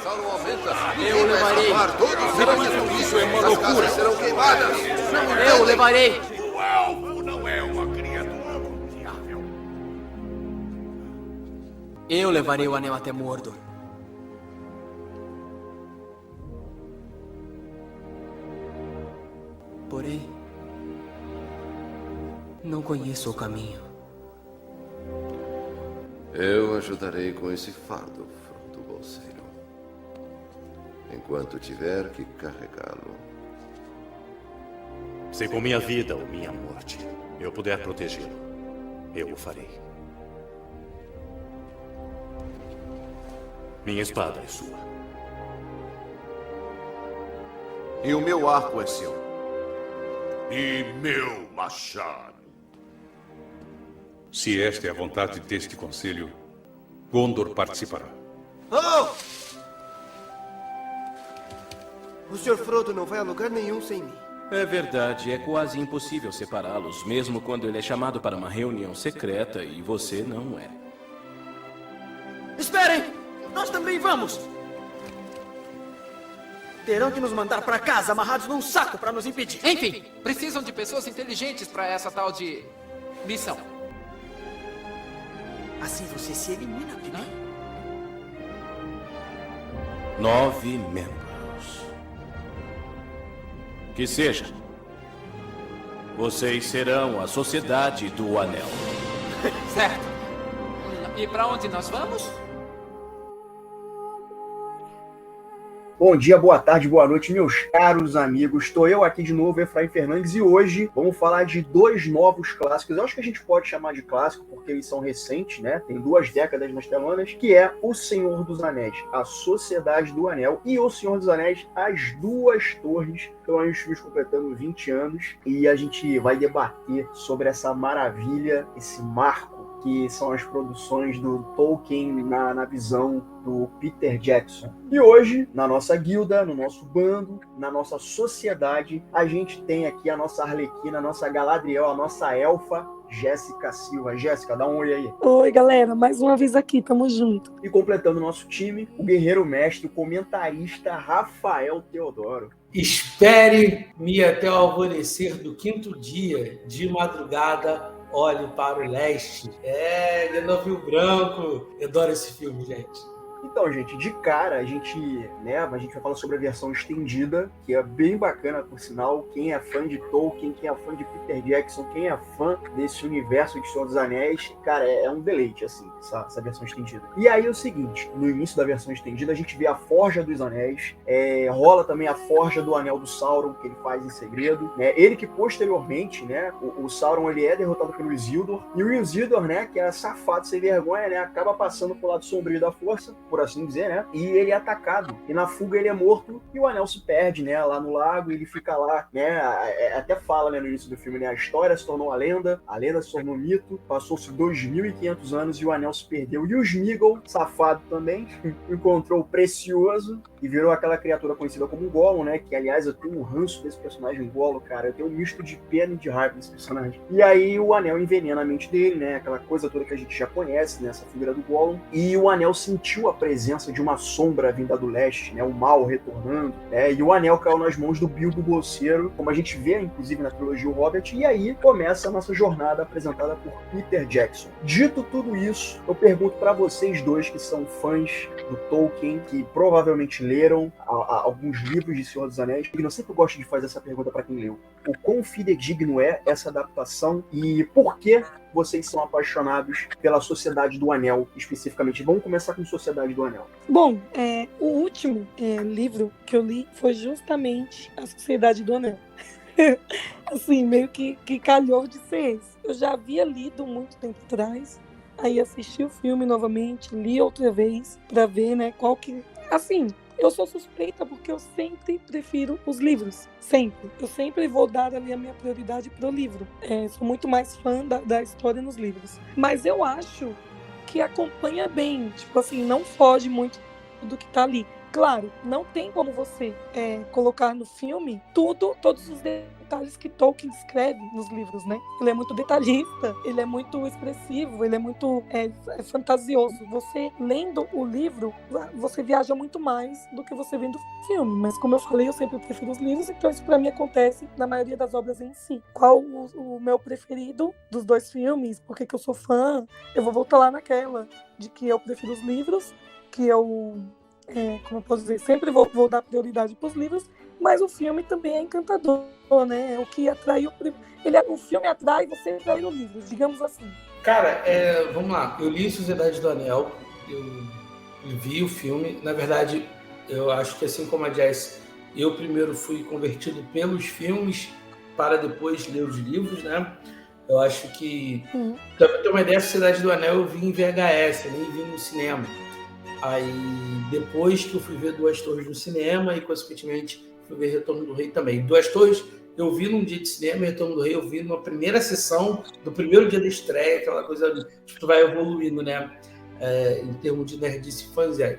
Sauron aumenta. Eu levarei. Todos serão destruídos. Isso é uma loucura. Serão queimadas. Eu levarei. O elfo não é uma criatura confiável. Eu levarei o anel até Mordor. Porém, não conheço o caminho. Eu ajudarei com esse fardo, Frodo Bolseiro. Enquanto tiver que carregá-lo. Se com minha vida ou minha morte eu puder protegê-lo, eu o farei. Minha espada é sua. E o meu arco é seu. E meu machado. Se esta é a vontade deste conselho, Gondor participará. Oh! O Sr. Frodo não vai a lugar nenhum sem mim. É verdade, é quase impossível separá-los, mesmo quando ele é chamado para uma reunião secreta e você não é. Esperem! Nós também vamos! Terão que nos mandar para casa amarrados num saco para nos impedir. Enfim, precisam de pessoas inteligentes para essa tal de missão. Assim você se elimina, Pipi. 9 membros. Que seja. Vocês serão a Sociedade do Anel. Certo. E para onde nós vamos? Bom dia, boa tarde, boa noite, meus caros amigos. Estou eu aqui de novo, Efraim Fernandes, e hoje vamos falar de 2 novos clássicos. Eu acho que a gente pode chamar de clássico porque eles são recentes, né? Tem 2 décadas nas telonas, que é O Senhor dos Anéis, A Sociedade do Anel, e O Senhor dos Anéis, As Duas Torres. Então a gente estamos completando 20 anos e a gente vai debater sobre essa maravilha, esse marco que são as produções do Tolkien na visão do Peter Jackson. E hoje, na nossa guilda, no nosso bando, na nossa sociedade, a gente tem aqui a nossa Arlequina, a nossa Galadriel, a nossa elfa, Jéssica Silva. Jéssica, dá um oi aí. Oi, galera. Mais uma vez aqui, tamo junto. E completando o nosso time, o guerreiro mestre, o comentarista Rafael Teodoro. Espere-me até o alvorecer do 5º dia, de madrugada, olhe para o leste. Denovil Branco. Eu adoro esse filme, gente. Então, gente, de cara, a gente vai falar sobre a versão estendida, que é bem bacana, por sinal. Quem é fã de Tolkien, quem é fã de Peter Jackson, quem é fã desse universo de Senhor dos Anéis, cara, é um deleite, assim, essa versão estendida. E aí é o seguinte, no início da versão estendida, a gente vê a Forja dos Anéis, rola também a Forja do Anel do Sauron, que ele faz em segredo, né? Ele que posteriormente, né, o Sauron, ele é derrotado pelo Isildur, e o Isildur, né, que é safado, sem vergonha, né, acaba passando pro lado sombrio da força, por assim dizer, né? E ele é atacado. E na fuga ele é morto e o anel se perde, né? Lá no lago, ele fica lá, né? Até fala, né, no início do filme, né? A história se tornou a lenda se tornou mito, passou-se 2.500 anos e o anel se perdeu. E o Sméagol, safado também, encontrou o Precioso e virou aquela criatura conhecida como Gollum, né? Que, aliás, eu tenho um ranço desse personagem Gollum, cara. Eu tenho um misto de pena e de raiva desse personagem. E aí o anel envenena a mente dele, né? Aquela coisa toda que a gente já conhece, né? Essa figura do Gollum. E o anel sentiu a presença de uma sombra vinda do leste, né? O mal retornando, né? E o anel caiu nas mãos do Bilbo Bolseiro, como a gente vê, inclusive, na trilogia O Hobbit. E aí começa a nossa jornada apresentada por Peter Jackson. Dito tudo isso, eu pergunto para vocês dois que são fãs do Tolkien, que provavelmente leram alguns livros de Senhor dos Anéis. Eu sempre gosto de fazer essa pergunta para quem leu. O quão fidedigno é essa adaptação e por que vocês são apaixonados pela Sociedade do Anel, especificamente? Vamos começar com Sociedade do Anel. Bom, o último livro que eu li foi justamente A Sociedade do Anel. Assim, meio que calhou de ser esse. Eu já havia lido muito tempo atrás, aí assisti o filme novamente, li outra vez pra ver, né, qual que... Assim, eu sou suspeita porque eu sempre prefiro os livros. Sempre. Eu sempre vou dar ali a minha prioridade pro livro. Sou muito mais fã da história nos livros. Mas eu acho que acompanha bem. Tipo assim, não foge muito do que tá ali. Claro, não tem como você colocar no filme todos os detalhes que Tolkien escreve nos livros, né? Ele é muito detalhista, ele é muito expressivo, ele é muito fantasioso. Você lendo o livro, você viaja muito mais do que você vendo o filme. Mas como eu falei, eu sempre prefiro os livros, então isso pra mim acontece na maioria das obras em si. Qual o meu preferido dos dois filmes? Por que eu sou fã? Eu vou voltar lá naquela de que eu prefiro os livros, que eu... como eu posso dizer, sempre vou dar prioridade para os livros, mas o filme também é encantador, né? O que atraiu o filme atrai, você atrai no livro, digamos assim. Cara, vamos lá. Eu li Sociedade do Anel, eu vi o filme. Na verdade, eu acho que assim como a Jess, eu primeiro fui convertido pelos filmes para depois ler os livros, né? Eu acho que, pra ter uma ideia, Sociedade do Anel eu vi em VHS, eu nem vi no cinema. Aí, depois que eu fui ver Duas Torres no cinema e, consequentemente, fui ver Retorno do Rei também. Duas Torres eu vi num dia de cinema e Retorno do Rei eu vi numa primeira sessão do primeiro dia da estreia, aquela coisa que tu vai evoluindo, né? Em termos de nerdice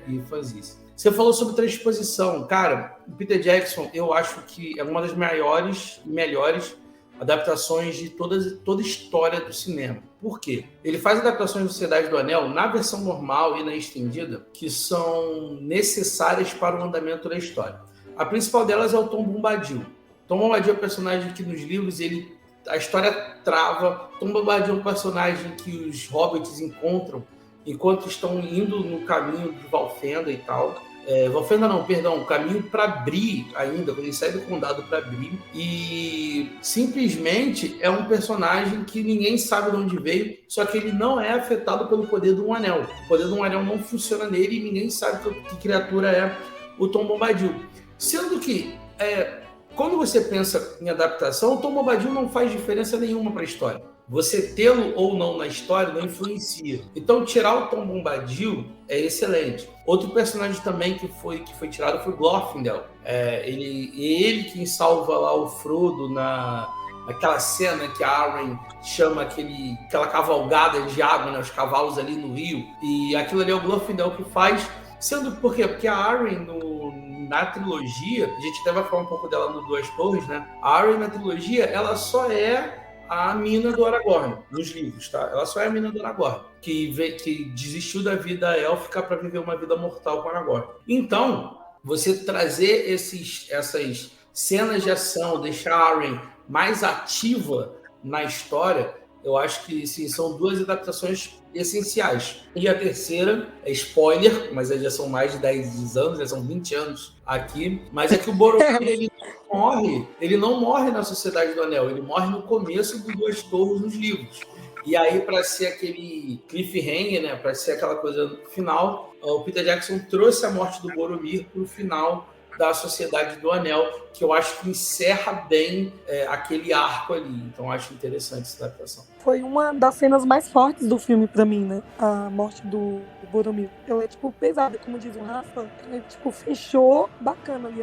e fanzice. Você falou sobre transposição. Cara, o Peter Jackson, eu acho que é uma das maiores e melhores adaptações de toda a história do cinema. Por quê? Ele faz adaptações da Sociedade do Anel na versão normal e na estendida, que são necessárias para o andamento da história. A principal delas é o Tom Bombadil. Tom Bombadil é um personagem que nos livros a história trava. Tom Bombadil é um personagem que os hobbits encontram enquanto estão indo no caminho de Valfenda e tal. Valfenda não, perdão, o caminho para Bree ainda, quando ele sai do condado para Bree, e simplesmente é um personagem que ninguém sabe de onde veio, só que ele não é afetado pelo poder de um anel. O poder de um anel não funciona nele e ninguém sabe que criatura é o Tom Bombadil. Sendo que, quando você pensa em adaptação, o Tom Bombadil não faz diferença nenhuma para a história. Você tê-lo ou não na história não influencia. Então, tirar o Tom Bombadil é excelente. Outro personagem também que foi tirado foi Glorfindel. Ele quem salva lá o Frodo naquela cena que a Arwen chama aquela cavalgada de água, né, os cavalos ali no rio. E aquilo ali é o Glorfindel que faz. Sendo por quê? Porque a Arwen na trilogia, a gente até vai falar um pouco dela no Duas Torres, né? A Arwen na trilogia, ela só é a mina do Aragorn, nos livros, tá? Ela só é a mina do Aragorn, que desistiu da vida élfica para viver uma vida mortal com Aragorn. Então, você trazer essas cenas de ação, deixar a Arwen mais ativa na história, eu acho que sim, são duas adaptações essenciais. E a terceira é spoiler, mas já são mais de 10 anos, já são 20 anos aqui, mas é que o Boromir ele não morre na Sociedade do Anel, ele morre no começo do Duas Torres nos livros. E aí, para ser aquele cliffhanger, né, para ser aquela coisa final, o Peter Jackson trouxe a morte do Boromir para o final da Sociedade do Anel, que eu acho que encerra bem aquele arco ali. Então, eu acho interessante essa adaptação. Foi uma das cenas mais fortes do filme pra mim, né? A morte do Boromir. Ela é, pesada, como diz o Rafa. Ela, fechou bacana ali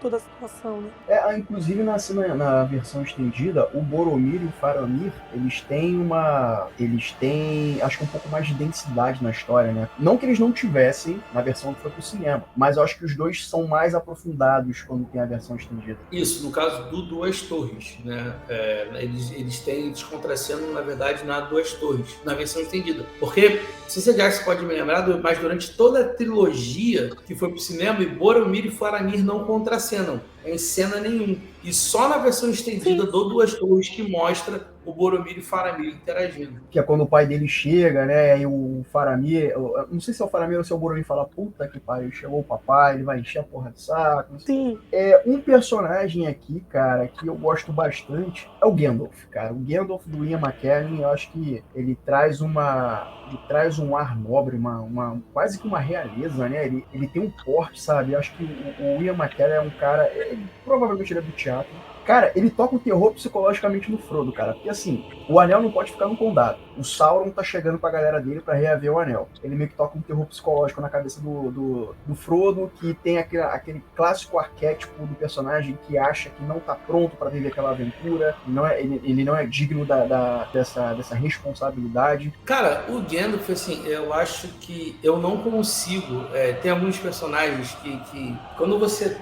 toda a situação, né? Inclusive, na versão estendida, o Boromir e o Faramir, eles têm, acho que um pouco mais de densidade na história, né? Não que eles não tivessem na versão que foi pro cinema, mas eu acho que os dois são mais aprofundados quando tem a versão estendida. Isso, no caso do Duas Torres, né? Eles têm descontracendo, na verdade, na Duas Torres, na versão estendida. Porque, se você já pode me lembrar, mas durante toda a trilogia que foi pro cinema, Boromir e Faramir não contracenam em cena nenhuma. E só na versão estendida do Duas Torres que mostra o Boromir e Faramir interagindo. Que é quando o pai dele chega, né, e o Faramir, não sei se é o Faramir ou se é o Boromir, fala, puta que pariu, chegou o papai, ele vai encher a porra de saco. Sim. Um personagem aqui, cara, que eu gosto bastante, é o Gandalf, cara. O Gandalf do Ian McKellen, eu acho que ele traz um ar nobre, quase que uma realeza, né, ele tem um porte, sabe, eu acho que o Ian McKellen é um cara, provavelmente ele é do teatro, Cara, ele toca o terror psicologicamente no Frodo, cara. Porque assim, o anel não pode ficar no condado. O Sauron tá chegando com a galera dele pra reaver o anel. Ele meio que toca um terror psicológico na cabeça do Frodo, que tem aquele clássico arquétipo do personagem que acha que não tá pronto pra viver aquela aventura, ele não é digno dessa responsabilidade. Cara, o Gandalf, assim, eu acho que eu não consigo. Tem alguns personagens que quando você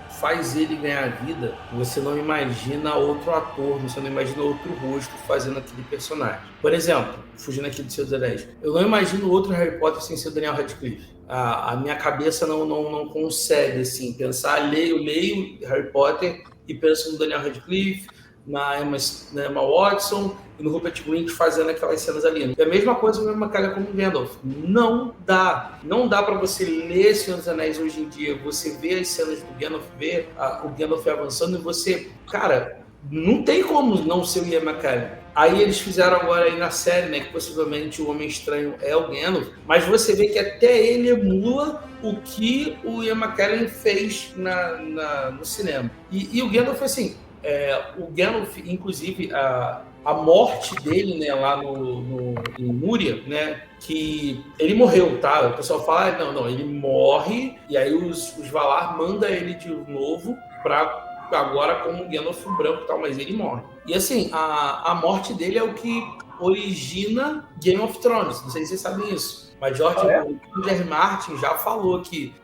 faz ele ganhar vida, você não imagina outro ator, você não imagina outro rosto fazendo aquele personagem. Por exemplo, fugindo aqui do Senhor dos Anéis, eu não imagino outro Harry Potter sem ser o Daniel Radcliffe. A minha cabeça não consegue, assim, pensar. Eu leio Harry Potter e penso no Daniel Radcliffe, na Emma Watson e no Rupert Grint fazendo aquelas cenas ali. É a mesma coisa com a mesma cara como o Gandalf. Não dá para você ler Senhor dos Anéis hoje em dia, você vê as cenas do Gandalf, ver o Gandalf avançando e você, cara, não tem como não ser o Ian McKellen. Aí eles fizeram agora aí na série, né, que possivelmente o Homem Estranho é o Gandalf, mas você vê que até ele emula o que o Ian McKellen fez no cinema. E o Gandalf, assim, o Gandalf, inclusive, a morte dele, né, lá em Núria, né, que ele morreu, tá? O pessoal fala, não, ele morre, e aí os Valar mandam ele de novo pra agora como Gandalf branco e tal, mas ele morre. E assim, a morte dele é o que origina Game of Thrones, não sei se vocês sabem isso. Mas o George Martin já falou que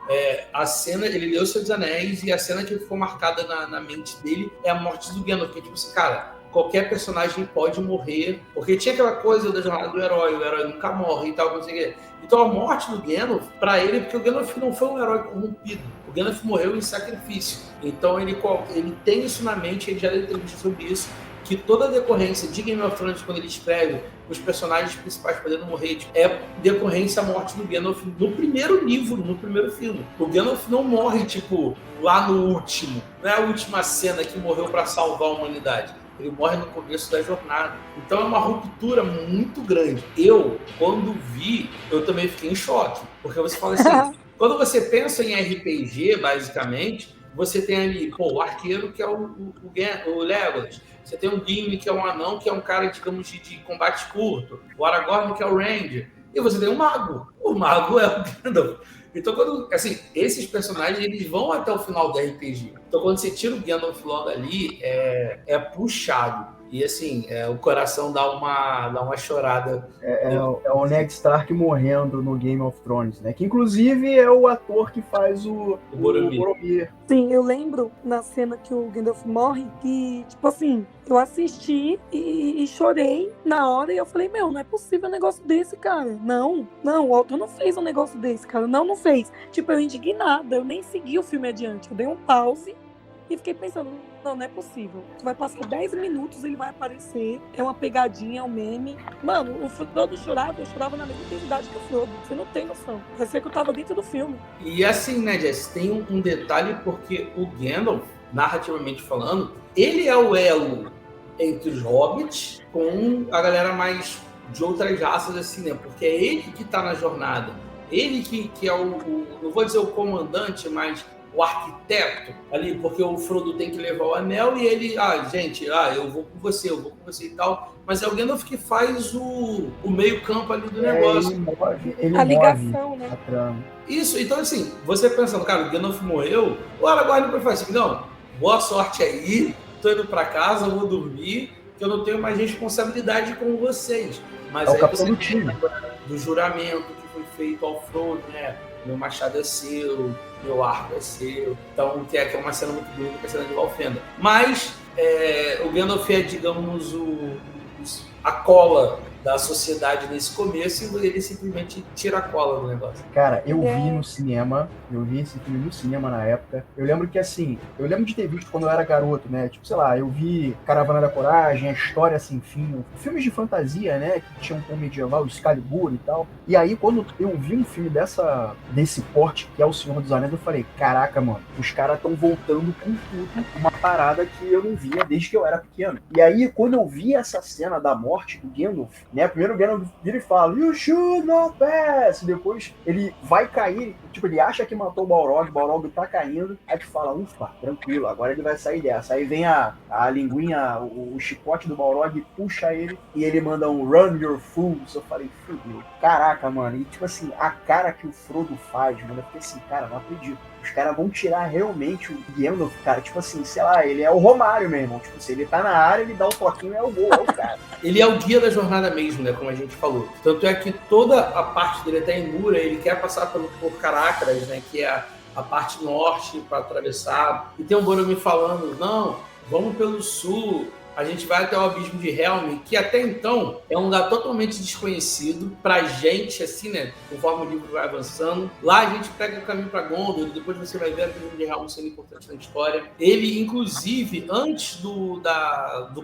a cena, ele leu Senhor dos Anéis e a cena que ficou marcada na mente dele é a morte do Gandalf, porque tipo assim, cara, qualquer personagem pode morrer, porque tinha aquela coisa da jornada do herói, o herói nunca morre e tal, não sei o quê. Então a morte do Gandalf, pra ele, porque o Gandalf não foi um herói corrompido, o Gandalf morreu em sacrifício. Então ele tem isso na mente, ele já deu entrevista sobre isso, que toda a decorrência de Game of Thrones, quando ele escreve os personagens principais podendo morrer, é decorrência à morte do Gandalf no primeiro livro, no primeiro filme. O Gandalf não morre, tipo, lá no último. Não é a última cena que morreu para salvar a humanidade. Ele morre no começo da jornada. Então é uma ruptura muito grande. Quando vi, eu também fiquei em choque. Porque você fala assim, quando você pensa em RPG, basicamente, você tem ali, o arqueiro, que é o Legolas. Você tem o Gimli, que é um anão, que é um cara, digamos, de combate curto. O Aragorn, que é o Ranger. E você tem o Mago. O Mago é o Gandalf. Então, esses personagens, eles vão até o final do RPG. Então, quando você tira o Gandalf logo ali, é puxado. E, assim, o coração dá uma chorada. É o Ned Stark morrendo no Game of Thrones, né? Que, inclusive, é o ator que faz o Boromir. Sim, eu lembro na cena que o Gandalf morre que, tipo assim, eu assisti e chorei na hora e eu falei, não é possível um negócio desse, cara. Não, o autor não fez um negócio desse, cara. Não fez. Tipo, eu indignada, eu nem segui o filme adiante. Eu dei um pause e fiquei pensando, não é possível. Vai passar 10 minutos, ele vai aparecer, é uma pegadinha, é um meme. Mano, o Frodo chorava, eu chorava na mesma intensidade que o Frodo. Você não tem noção. Parecia que eu tava dentro do filme. E assim, né, Jess, tem um detalhe, porque o Gandalf, narrativamente falando, ele é o elo entre os hobbits com a galera mais de outras raças, assim, né? Porque é ele que tá na jornada. Ele que é não vou dizer o comandante, mas o arquiteto ali, porque o Frodo tem que levar o anel e ele, eu vou com você e tal, mas é o Gandalf que faz o meio campo ali do negócio. Ele a ligação, né? Isso, então assim, você pensando, cara, o Gandalf morreu, o Aragorn depois faz assim, não, boa sorte aí, tô indo pra casa, vou dormir, que eu não tenho mais responsabilidade com vocês. Mas aí você tem do juramento que foi feito ao Frodo, né? Meu machado é seu, meu arco é seu. Então, que é uma cena muito bonita, que é a cena de Valfenda. Mas o Gandalf é, digamos, a cola da sociedade nesse começo e ele simplesmente tira a cola do negócio. Cara, eu vi no cinema, eu vi esse filme no cinema na época. Eu lembro que, assim, de ter visto quando eu era garoto, né? Tipo, sei lá, eu vi Caravana da Coragem, A História Sem Fim, filmes de fantasia, né? Que tinham um medieval, Excalibur e tal. E aí, quando eu vi um filme desse porte, que é O Senhor dos Anéis, eu falei, caraca, mano, os caras estão voltando com tudo, uma parada que eu não via desde que eu era pequeno. E aí, quando eu vi essa cena da morte do Gandalf, né? Primeiro o Gandalf vira e fala, you should not pass. Depois ele vai cair, tipo, ele acha que matou o Balrog tá caindo. Aí tu fala, ufa, tranquilo, agora ele vai sair dessa. Aí vem a linguinha, o chicote do Balrog, puxa ele e ele manda um run your fools. Eu falei, fudeu. Caraca, mano. E tipo assim, a cara que o Frodo faz, mano, eu fiquei assim, cara, não acredito. Os caras vão tirar realmente o Gandalf, cara. Tipo assim, sei lá, ele é o Romário, meu irmão. Tipo, se ele tá na área, ele dá o toquinho, é o gol, é o cara. Ele é o guia da jornada mesmo, né? Como a gente falou. Tanto é que toda a parte dele até em Núria, ele quer passar por Caracas, né? Que é a parte norte para atravessar. E tem um Boromir falando, não, vamos pelo sul. A gente vai até o Abismo de Helm, que até então é um lugar totalmente desconhecido pra gente, assim, né? Conforme o livro vai avançando. Lá a gente pega o caminho pra Gondor, e depois você vai ver o Abismo de Helm sendo importante na história. Ele, inclusive, antes do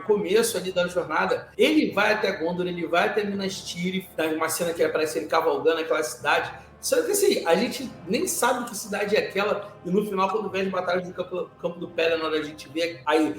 começo ali da jornada, ele vai até Gondor, ele vai até Minas Tirith, uma cena que aparece ele cavalgando aquela cidade. Só que assim, a gente nem sabe que cidade é aquela, e no final, quando vem as batalhas do Campo do Pelennor, a gente vê aí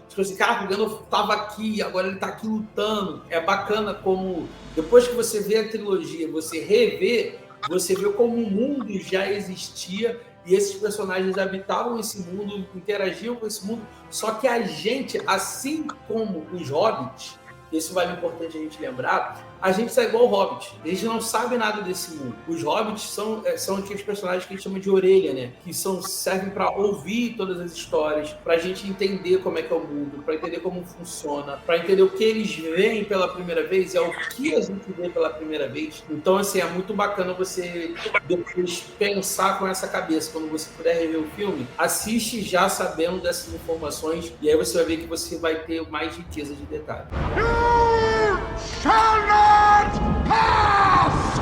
tipo assim, cara, o Gandalf tava aqui, agora ele tá aqui lutando. É bacana como, depois que você vê a trilogia, você revê, você vê como o mundo já existia e esses personagens habitavam esse mundo, interagiam com esse mundo, só que a gente, assim como os hobbits, isso vale importante a gente lembrar, a gente é igual o Hobbit. A gente não sabe nada desse mundo. Os Hobbits são aqueles personagens que a gente chama de orelha, né? Que servem para ouvir todas as histórias, pra gente entender como é que é o mundo, pra entender como funciona, pra entender o que eles veem pela primeira vez e é o que a gente vê pela primeira vez. Então, assim, é muito bacana você depois pensar com essa cabeça. Quando você puder rever o filme, assiste já sabendo dessas informações e aí você vai ver que você vai ter mais riqueza de detalhe. Shall not pass!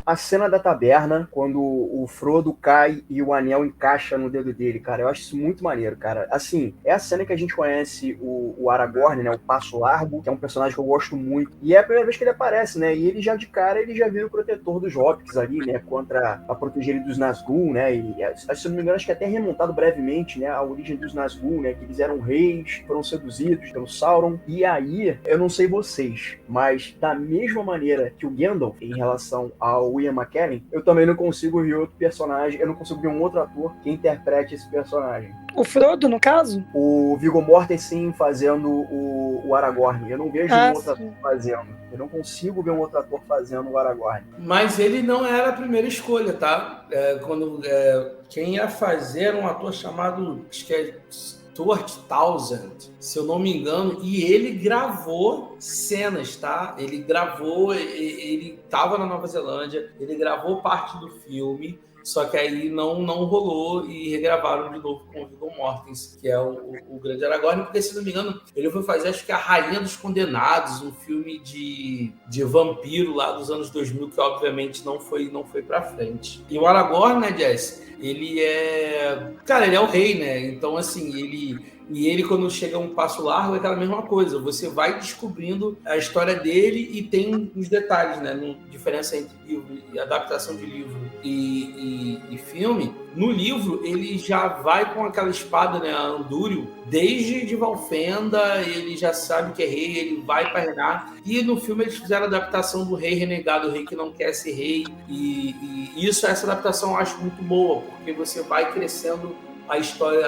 A cena da taberna, quando o Frodo cai e o anel encaixa no dedo dele, cara, eu acho isso muito maneiro, cara. Assim, é a cena que a gente conhece o Aragorn, né, o Passo Largo, que é um personagem que eu gosto muito, e é a primeira vez que ele aparece, né, e ele já de cara, ele já vira o protetor dos Hobbits ali, né, pra proteger ele dos Nazgûl, né, e se eu não me engano, acho que é até remontado brevemente, né, a origem dos Nazgûl, né, que eles eram reis, foram seduzidos pelo Sauron, e aí, eu não sei vocês, mas da mesma maneira que o Gandalf, em relação ao Ian McKellen, eu também não consigo ver outro personagem, eu não consigo ver um outro ator que interprete esse personagem. O Frodo, no caso? O Viggo Mortensen fazendo o Aragorn. Eu não vejo um outro ator fazendo. Eu não consigo ver um outro ator fazendo o Aragorn. Mas ele não era a primeira escolha, tá? Quem ia fazer era um ator chamado, acho que é Stuart Townsend, se eu não me engano, e ele gravou cenas, tá? Ele estava na Nova Zelândia, ele gravou parte do filme, só que aí não rolou e regravaram de novo com o Viggo Mortensen, que é o grande Aragorn, porque, se não me engano, ele foi fazer, acho que A Rainha dos Condenados, um filme de vampiro lá dos anos 2000, que obviamente não foi pra frente. E o Aragorn, né, Jess? Ele é o rei, né? Então, assim, ele, quando chega a um passo largo, é aquela mesma coisa. Você vai descobrindo a história dele e tem uns detalhes, né? Diferença entre livro e adaptação de livro e filme. No livro, ele já vai com aquela espada, né? A Andúril, desde de Valfenda, ele já sabe que é rei, ele vai para reinar. E no filme eles fizeram a adaptação do rei renegado, o rei que não quer ser rei. E essa adaptação eu acho muito boa, porque você vai crescendo a história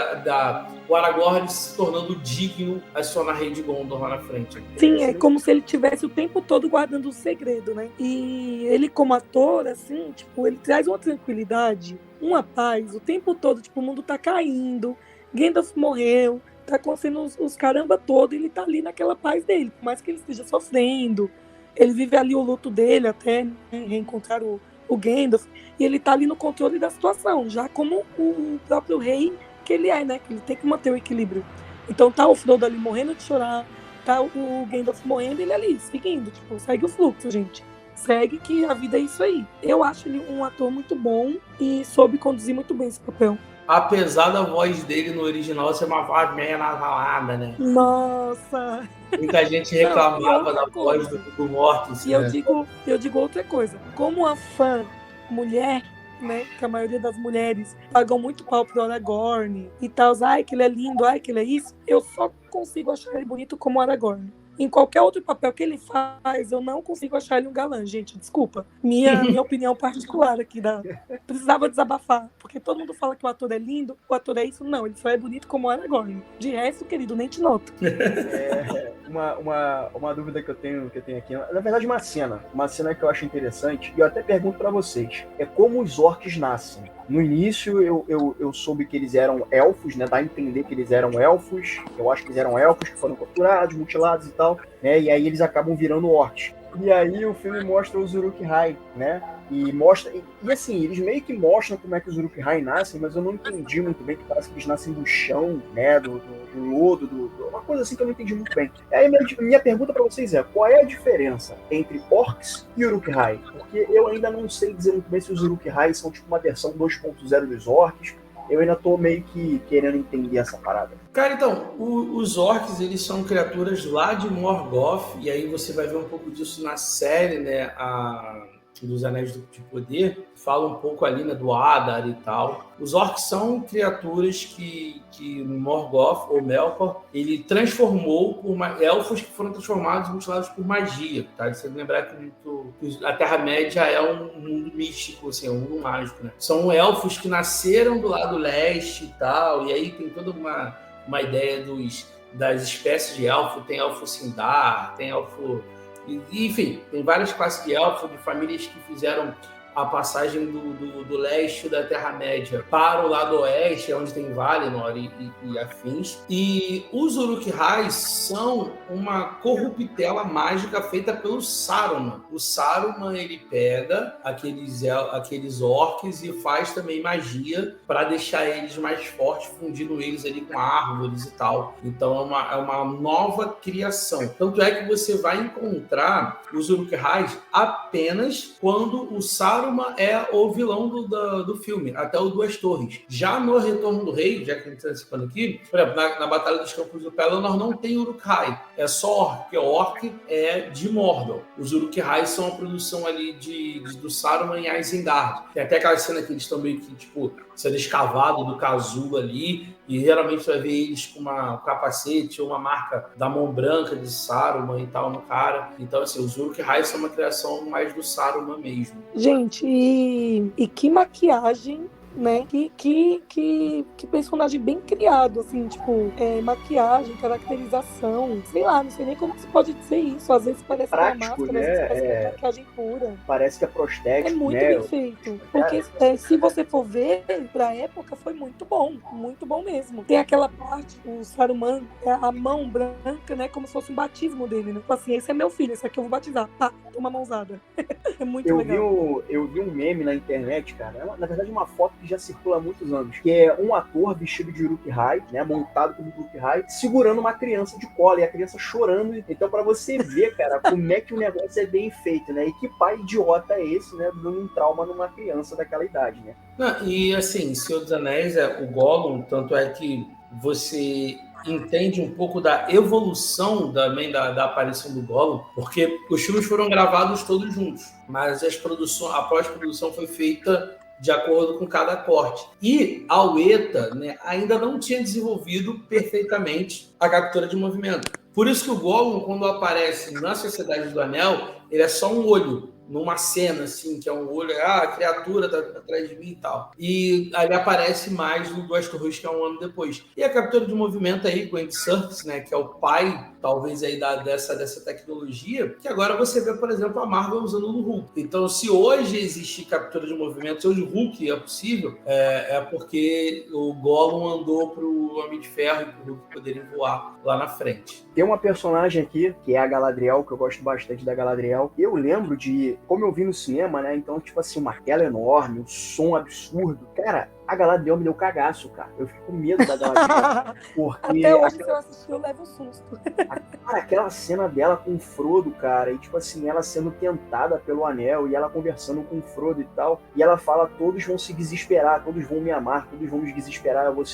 o Aragorn se tornando digno a se tornar rei de Gondor lá na frente. Sim, é como se ele tivesse o tempo todo guardando o segredo, né? E ele, como ator, assim, tipo, ele traz uma tranquilidade, uma paz, o tempo todo, tipo, o mundo tá caindo, Gandalf morreu, tá acontecendo os caramba todo, e ele tá ali naquela paz dele, por mais que ele esteja sofrendo, ele vive ali o luto dele até, né, reencontrar o Gandalf, e ele tá ali no controle da situação, já como o próprio rei que ele é, né? Que ele tem que manter o equilíbrio. Então tá o Frodo ali morrendo de chorar, tá o Gandalf morrendo, ele ali, seguindo, tipo, segue o fluxo, gente. Segue que a vida é isso aí. Eu acho ele um ator muito bom e soube conduzir muito bem esse papel. Apesar da voz dele no original ser uma voz meio nasalada, né? Nossa! Muita gente reclamava da voz do Mortensen. E eu digo outra coisa. Como uma fã mulher, né, que a maioria das mulheres pagam muito pau pro Aragorn e tal, ai que ele é lindo, ai que ele é isso, eu só consigo achar ele bonito como Aragorn. Em qualquer outro papel que ele faz, eu não consigo achar ele um galã, gente, desculpa. Minha opinião particular aqui, precisava desabafar, porque todo mundo fala que o ator é lindo, o ator é isso, não, ele só é bonito como Aragorn. De resto, querido, nem te noto. Uma dúvida que eu tenho aqui, na verdade uma cena que eu acho interessante, e eu até pergunto pra vocês, é como os orcs nascem. No início eu soube que eles eram elfos, né? Dá a entender que eles eram elfos. Eu acho que eles eram elfos que foram capturados, mutilados e tal, né? E aí eles acabam virando orcs. E aí o filme mostra os Uruk-hai, né? E assim, eles meio que mostram como é que os Uruk-hai nascem, mas eu não entendi muito bem, que parece que eles nascem do chão, né? Do lodo, uma coisa assim que eu não entendi muito bem. Aí minha pergunta pra vocês é, qual é a diferença entre orcs e Uruk-hai? Porque eu ainda não sei dizer muito bem se os Uruk-hai são tipo uma versão 2.0 dos orcs. Eu ainda tô meio que querendo entender essa parada. Cara, então, os orcs, eles são criaturas lá de Morgoth, e aí você vai ver um pouco disso na série, né, dos Anéis de Poder, fala um pouco ali, né, do Adar e tal. Os orcs são criaturas que Morgoth, ou Melkor, ele transformou por elfos que foram transformados e mutilados por magia, tá? Você lembrar que a Terra-média é um mundo místico, assim, é um mundo mágico, né? São elfos que nasceram do lado leste e tal, e aí tem toda uma ideia das espécies de elfo, tem elfo Sindar, tem elfo... Enfim, tem várias classes de elfo, de famílias que fizeram a passagem do leste da Terra-média para o lado oeste, onde tem Valinor e afins. E os Uruk-hai são uma corruptela mágica feita pelo Saruman. O Saruman, ele pega aqueles orcs e faz também magia para deixar eles mais fortes, fundindo eles ali com árvores e tal. Então é uma nova criação. Tanto é que você vai encontrar os Uruk-hai apenas quando o Saruman é o vilão do filme, até o Duas Torres. Já no Retorno do Rei, já que a gente está antecipando aqui, por exemplo, na Batalha dos Campos do Pelennor não tem Uruk-hai, é só Orc, porque o Orc é de Mordor. Os Uruk-hai são a produção ali do Saruman em Isengard. Tem até aquela cena que eles estão meio que, tipo, sendo escavados do casulo ali, e geralmente você vai ver eles com um capacete ou uma marca da mão branca de Saruman e tal no cara. Então, assim, os Uruk-hai são uma criação mais do Saruman mesmo. Gente, e que maquiagem, né? Que personagem bem criado, assim, tipo, maquiagem, caracterização, sei lá, não sei nem como se pode dizer isso. Às vezes parece prático, uma máscara, né? às vezes parece uma maquiagem pura. Parece que é prostético, é muito né? bem feito. Porque se você for ver, pra época foi muito bom mesmo. Tem aquela parte, o Saruman, a mão branca, né? Como se fosse um batismo dele, né? Tipo assim, esse é meu filho, esse aqui eu vou batizar. Pá, toma mãozada. É muito legal. Eu vi um meme na internet, cara. Na verdade, uma foto que já circula há muitos anos, que é um ator vestido de Uruk-hai, né, montado como Uruk-hai, segurando uma criança de colo, e a criança chorando. Então, pra você ver, cara, como é que o negócio é bem feito, né? E que pai idiota é esse, né, dando um trauma numa criança daquela idade, né? Não, e assim, Senhor dos Anéis, o Gollum, tanto é que você entende um pouco da evolução também da aparição do Gollum, porque os filmes foram gravados todos juntos, mas a pós-produção foi feita de acordo com cada corte. E a Weta, né, ainda não tinha desenvolvido perfeitamente a captura de movimento. Por isso que o Gollum, quando aparece na Sociedade do Anel, ele é só um olho, numa cena, assim, que é um olho, a criatura tá atrás de mim e tal. E aí aparece mais no Duas Torres, que é um ano depois. E a captura de movimento aí com o Andy Serkis, né, que é o pai, talvez, aí dessa tecnologia, que agora você vê, por exemplo, a Marvel usando no Hulk. Então, se hoje existe captura de movimento, se hoje o Hulk é possível, é porque o Gollum andou pro Homem de Ferro e pro Hulk poderem voar lá na frente. Tem uma personagem aqui, que é a Galadriel, que eu gosto bastante da Galadriel. Eu lembro de, como eu vi no cinema, né? Então, tipo assim, uma tela enorme, um som absurdo. Cara, A Galadriel me deu cagaço, cara. Eu fico com medo da Galadriel. Porque Até hoje, se eu assistir, eu levo um susto. Cara, aquela cena dela com o Frodo, cara, e tipo assim, ela sendo tentada pelo anel, e ela conversando com o Frodo e tal, e ela fala, todos vão se desesperar, todos vão me amar, todos vão me desesperar, eu vou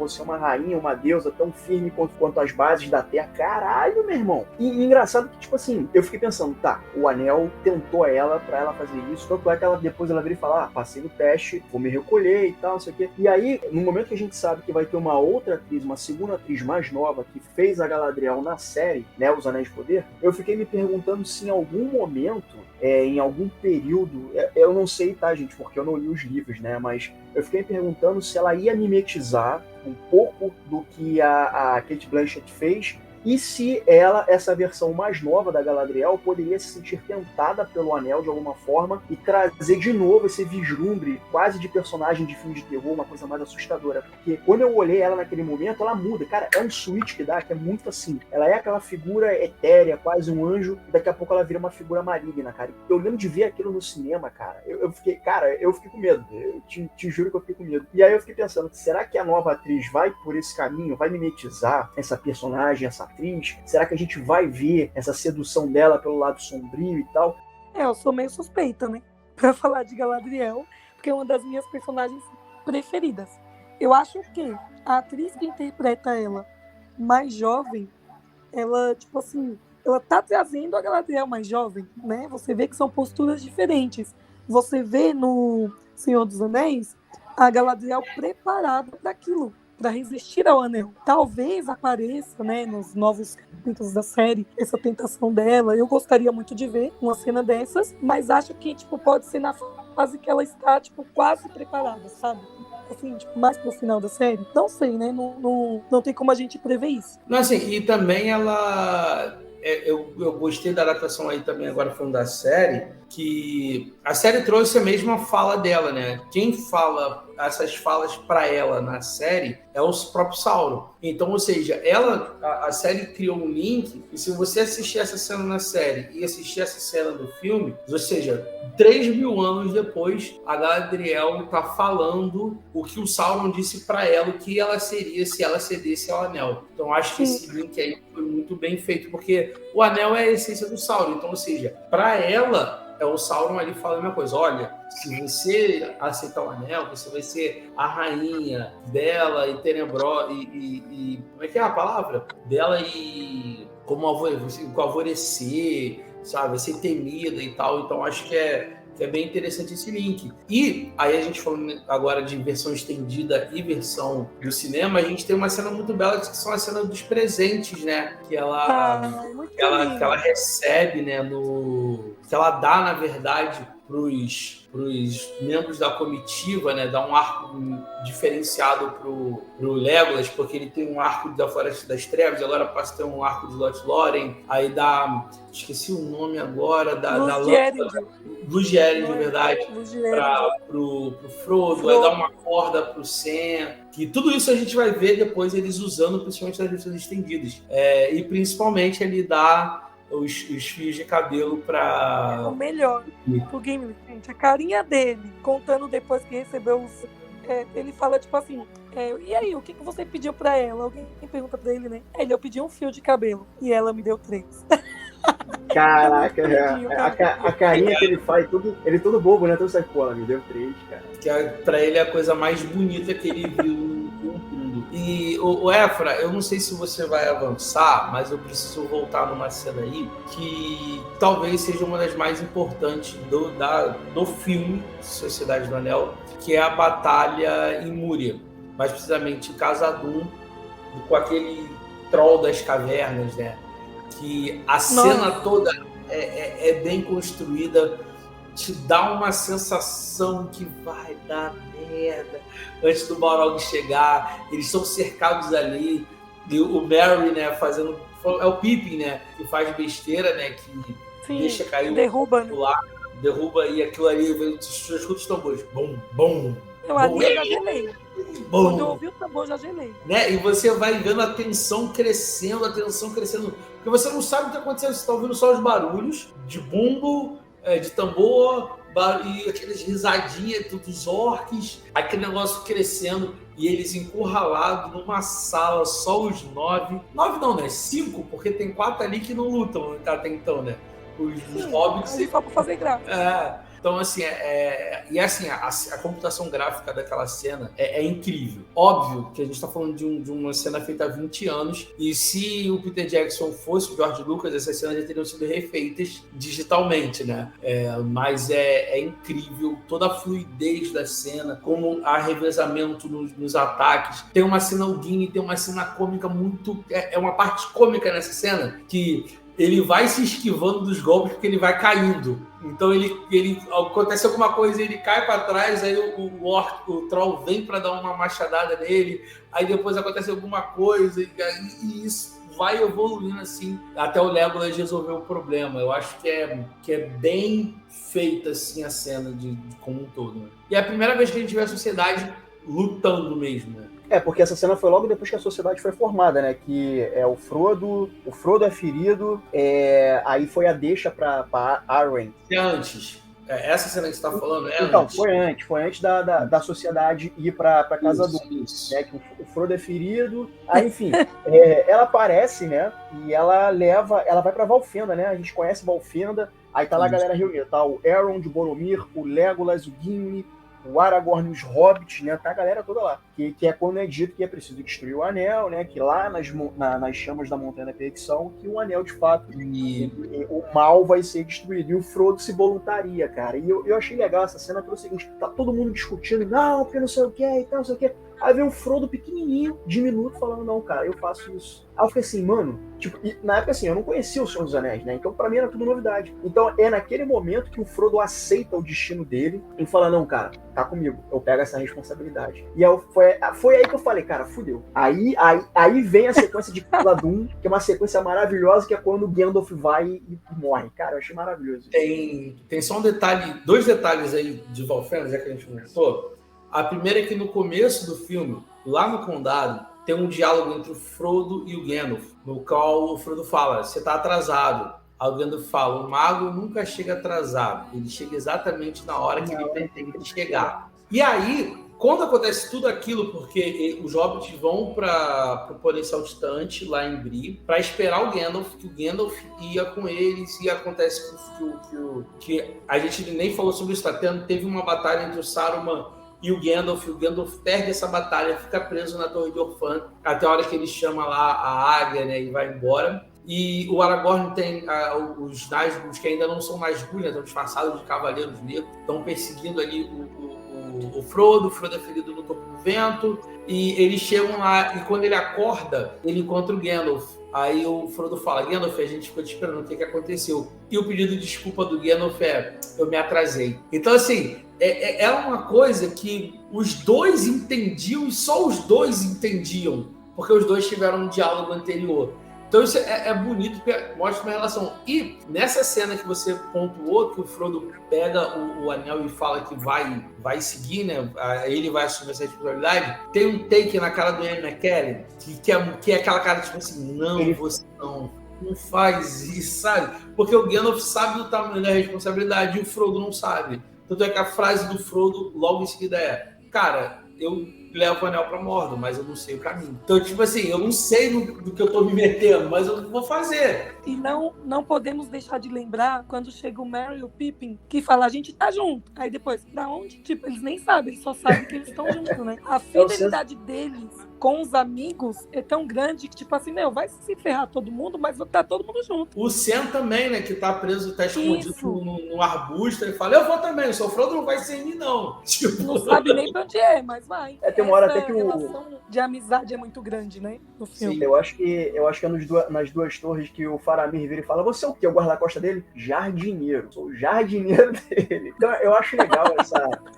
ser uma rainha, uma deusa tão firme quanto as bases da terra. Caralho, meu irmão. E engraçado que, tipo assim, eu fiquei pensando, tá, o anel tentou ela pra ela fazer isso, tanto é que depois ela vira e fala, passei no teste, vou me recolher e tal, não sei o quê. E aí, no momento que a gente sabe que vai ter uma outra atriz, uma segunda atriz mais nova, que fez a Galadriel na série, né, Os Anéis de Poder, eu fiquei me perguntando se em algum momento, em algum período, eu não sei, tá, gente, porque eu não li os livros, né, mas eu fiquei me perguntando se ela ia mimetizar um pouco do que a Cate Blanchett fez, e se essa versão mais nova da Galadriel, poderia se sentir tentada pelo anel de alguma forma e trazer de novo esse vislumbre quase de personagem de filme de terror, uma coisa mais assustadora. Porque quando eu olhei ela naquele momento, ela muda. Cara, é um switch que dá, que é muito assim. Ela é aquela figura etérea, quase um anjo, e daqui a pouco ela vira uma figura maligna, cara. Eu lembro de ver aquilo no cinema, cara. Eu fiquei com medo. Eu te juro que eu fiquei com medo. E aí eu fiquei pensando, será que a nova atriz vai por esse caminho, vai mimetizar essa personagem, essa atriz? Será que a gente vai ver essa sedução dela pelo lado sombrio e tal? Eu sou meio suspeita, né? Pra falar de Galadriel, porque é uma das minhas personagens preferidas. Eu acho que a atriz que interpreta ela mais jovem, ela, tipo assim, ela tá trazendo a Galadriel mais jovem, né? Você vê que são posturas diferentes. Você vê no Senhor dos Anéis a Galadriel preparada para aquilo, para resistir ao anel. Talvez apareça, né, nos novos capítulos da série, essa tentação dela. Eu gostaria muito de ver uma cena dessas, mas acho que, tipo, pode ser na fase que ela está, tipo, quase preparada, sabe? Assim, tipo, mais pro final da série. Não sei, né? Não tem como a gente prever isso. Não, assim, e também ela... Eu gostei da adaptação aí também, agora falando da série, que a série trouxe a mesma fala dela, né? Quem fala essas falas para ela na série é o próprio Sauron. Então, ou seja, a série criou um link, e se você assistir essa cena na série e assistir essa cena do filme, ou seja, 3.000 anos depois, a Galadriel tá falando o que o Sauron disse para ela, o que ela seria se ela cedesse ao anel. Então, acho que esse link aí foi muito bem feito, porque o anel é a essência do Sauron. Então, ou seja, para ela, é o Sauron ali falando a mesma coisa. Olha, se você aceitar o anel, você vai ser a rainha bela e tenebrosa e como é que é a palavra? Bela e como alvorecer, sabe? Vai ser temida e tal. Então acho que é bem interessante esse link. E aí a gente falando agora de versão estendida e versão do cinema, a gente tem uma cena muito bela que são a cena dos presentes, né? Que ela recebe, né? Que ela dá, na verdade, pros membros da comitiva, né? Dá um arco diferenciado pro Legolas, porque ele tem um arco da Floresta das Trevas, agora passa a ter um arco de Lothlórien, aí dá... Esqueci o nome agora, da Lúthien, de verdade, pro Frodo, aí dá uma corda pro Sam, que tudo isso a gente vai ver depois eles usando, principalmente nas versões estendidas. E principalmente ele dá os fios de cabelo para... O melhor pro Gimli, gente, a carinha dele, contando depois que recebeu os... ele fala tipo assim, e aí, o que você pediu pra ela? Alguém pergunta pra ele, né? Eu pedi um fio de cabelo e ela me deu 3. Caraca, a carinha que ele faz, ele todo bobo, né? Então sai, pô, ela me deu 3, cara. Que pra ele é a coisa mais bonita que ele viu no mundo. E o Efra, eu não sei se você vai avançar, mas eu preciso voltar numa cena aí que talvez seja uma das mais importantes do filme Sociedade do Anel, que é a batalha em Múria, mais precisamente em Khazad-dûm, com aquele troll das cavernas, né? Que a cena toda é bem construída, te dá uma sensação que vai dar merda antes do Balrog chegar. Eles estão cercados ali, e o Merry, né, fazendo... É o Pippin, né, que faz besteira, né, que deixa cair derruba, o lá, derruba, e aquilo ali, escuta os tambores, bum, bum. Eu ali já gelei. Quando eu ouvi o tambor, já gelei. Né? E você vai vendo a tensão crescendo, porque você não sabe o que está acontecendo. Você está ouvindo só os barulhos de bumbo, de tambor, e aquelas risadinhas dos orcs, aquele negócio crescendo, e eles encurralados numa sala, só os 9. 9 não, né? 5, porque tem 4 ali que não lutam até então, né? Os hobbits. Só pra fazer graça. Então, assim, a computação gráfica daquela cena é incrível. Óbvio que a gente está falando de uma cena feita há 20 anos, e se o Peter Jackson fosse o George Lucas, essas cenas já teriam sido refeitas digitalmente, né? Mas é incrível toda a fluidez da cena, como há revezamento nos ataques. Tem uma cena Houdini, tem uma cena cômica muito... É uma parte cômica nessa cena, que ele vai se esquivando dos golpes porque ele vai caindo. Então ele acontece alguma coisa, ele cai para trás, aí o troll vem para dar uma machadada nele, aí depois acontece alguma coisa, e isso vai evoluindo assim, até o Legolas resolver o problema. Eu acho que é bem feita assim a cena de como um todo. Né? E é a primeira vez que a gente vê a sociedade lutando mesmo, né? Porque essa cena foi logo depois que a sociedade foi formada, né? Que o Frodo é ferido, aí foi a deixa pra Arwen. E antes, essa cena que você tá falando então, antes? Foi antes da sociedade ir pra casa do né? Que o Frodo é ferido, aí enfim, ela aparece, né? E ela vai pra Valfenda, né? A gente conhece Valfenda, aí tá lá a galera reunida, tá o Elrond, o Boromir, o Legolas, o Gimli, o Aragorn e os Hobbits, né? Tá a galera toda lá. Que é quando é dito que é preciso destruir o anel, né? Que lá nas chamas da Montanha da Perdição, que o anel, de fato, o mal vai ser destruído. E o Frodo se voluntaria, cara. E eu achei legal essa cena pelo seguinte, tá todo mundo discutindo, não, porque não sei o que, e tal, não sei o que. Aí vem um Frodo pequenininho, diminuto, falando, não, cara, eu faço isso. Aí eu fiquei assim, mano, tipo, e na época assim, eu não conhecia o Senhor dos Anéis, né? Então pra mim era tudo novidade. Então é naquele momento que o Frodo aceita o destino dele e fala, não, cara, tá comigo, eu pego essa responsabilidade. E aí foi aí que eu falei, cara, fudeu. Aí vem a sequência de Khazad-dûm, que é uma sequência maravilhosa, que é quando o Gandalf vai e morre. Cara, eu achei maravilhoso. Tem só um detalhe, 2 detalhes aí de Valfenda, já que a gente comentou. A primeira é que no começo do filme, lá no condado, tem um diálogo entre o Frodo e o Gandalf, no qual o Frodo fala, você tá atrasado. Aí o Gandalf fala, o mago nunca chega atrasado, ele chega exatamente na hora que ele pretende chegar. E aí, quando acontece tudo aquilo, porque os hobbits vão para o Potencial Distante, lá em Bree, para esperar o Gandalf, que o Gandalf ia com eles, e acontece que a gente nem falou sobre isso, teve uma batalha entre o Saruman e o Gandalf perde essa batalha, fica preso na Torre de Orphan, até a hora que ele chama lá a águia, né, e vai embora. E o Aragorn tem os Nazgûl, que ainda não são Nazgûl, né, estão disfarçados de cavaleiros negros, estão perseguindo ali o Frodo é ferido no topo do vento, e eles chegam lá, e quando ele acorda, ele encontra o Gandalf. Aí o Frodo fala, Gandalf, a gente ficou te esperando, o que aconteceu? E o pedido de desculpa do Gandalf eu me atrasei. Então, assim, é uma coisa que os dois entendiam, e só os dois entendiam, porque os dois tiveram um diálogo anterior. Então isso é bonito, porque mostra uma relação. E nessa cena que você pontuou, que o Frodo pega o anel e fala que vai seguir, né? Ele vai assumir essa responsabilidade. Tem um take na cara do Ian McKellen, que é aquela cara tipo assim, não, você não faz isso, sabe? Porque o Gandalf sabe do tamanho da responsabilidade e o Frodo não sabe. Tanto é que a frase do Frodo logo em seguida cara, eu levo o anel pra Mordor, mas eu não sei o caminho. Então, tipo assim, eu não sei do que eu tô me metendo, mas eu vou fazer. E não podemos deixar de lembrar quando chega o Merry e o Pippin, que fala, a gente tá junto. Aí depois, da onde? Tipo, eles nem sabem, eles só sabem que eles estão juntos, né? A fidelidade deles com os amigos é tão grande que, tipo assim, vai se ferrar todo mundo, mas tá todo mundo junto. O Sam também, né, que tá preso, tá escondido no arbusto, ele fala, eu vou também, o seu Frodo não vai sem mim, não. Tipo... Não sabe nem pra onde mas vai. Tem uma hora até que relação de amizade é muito grande, né, no filme. Sim, eu acho que é nas duas torres que o Faramir vira e fala, você é o quê? O guarda-costa dele? Jardineiro. Sou o jardineiro dele. Então eu acho legal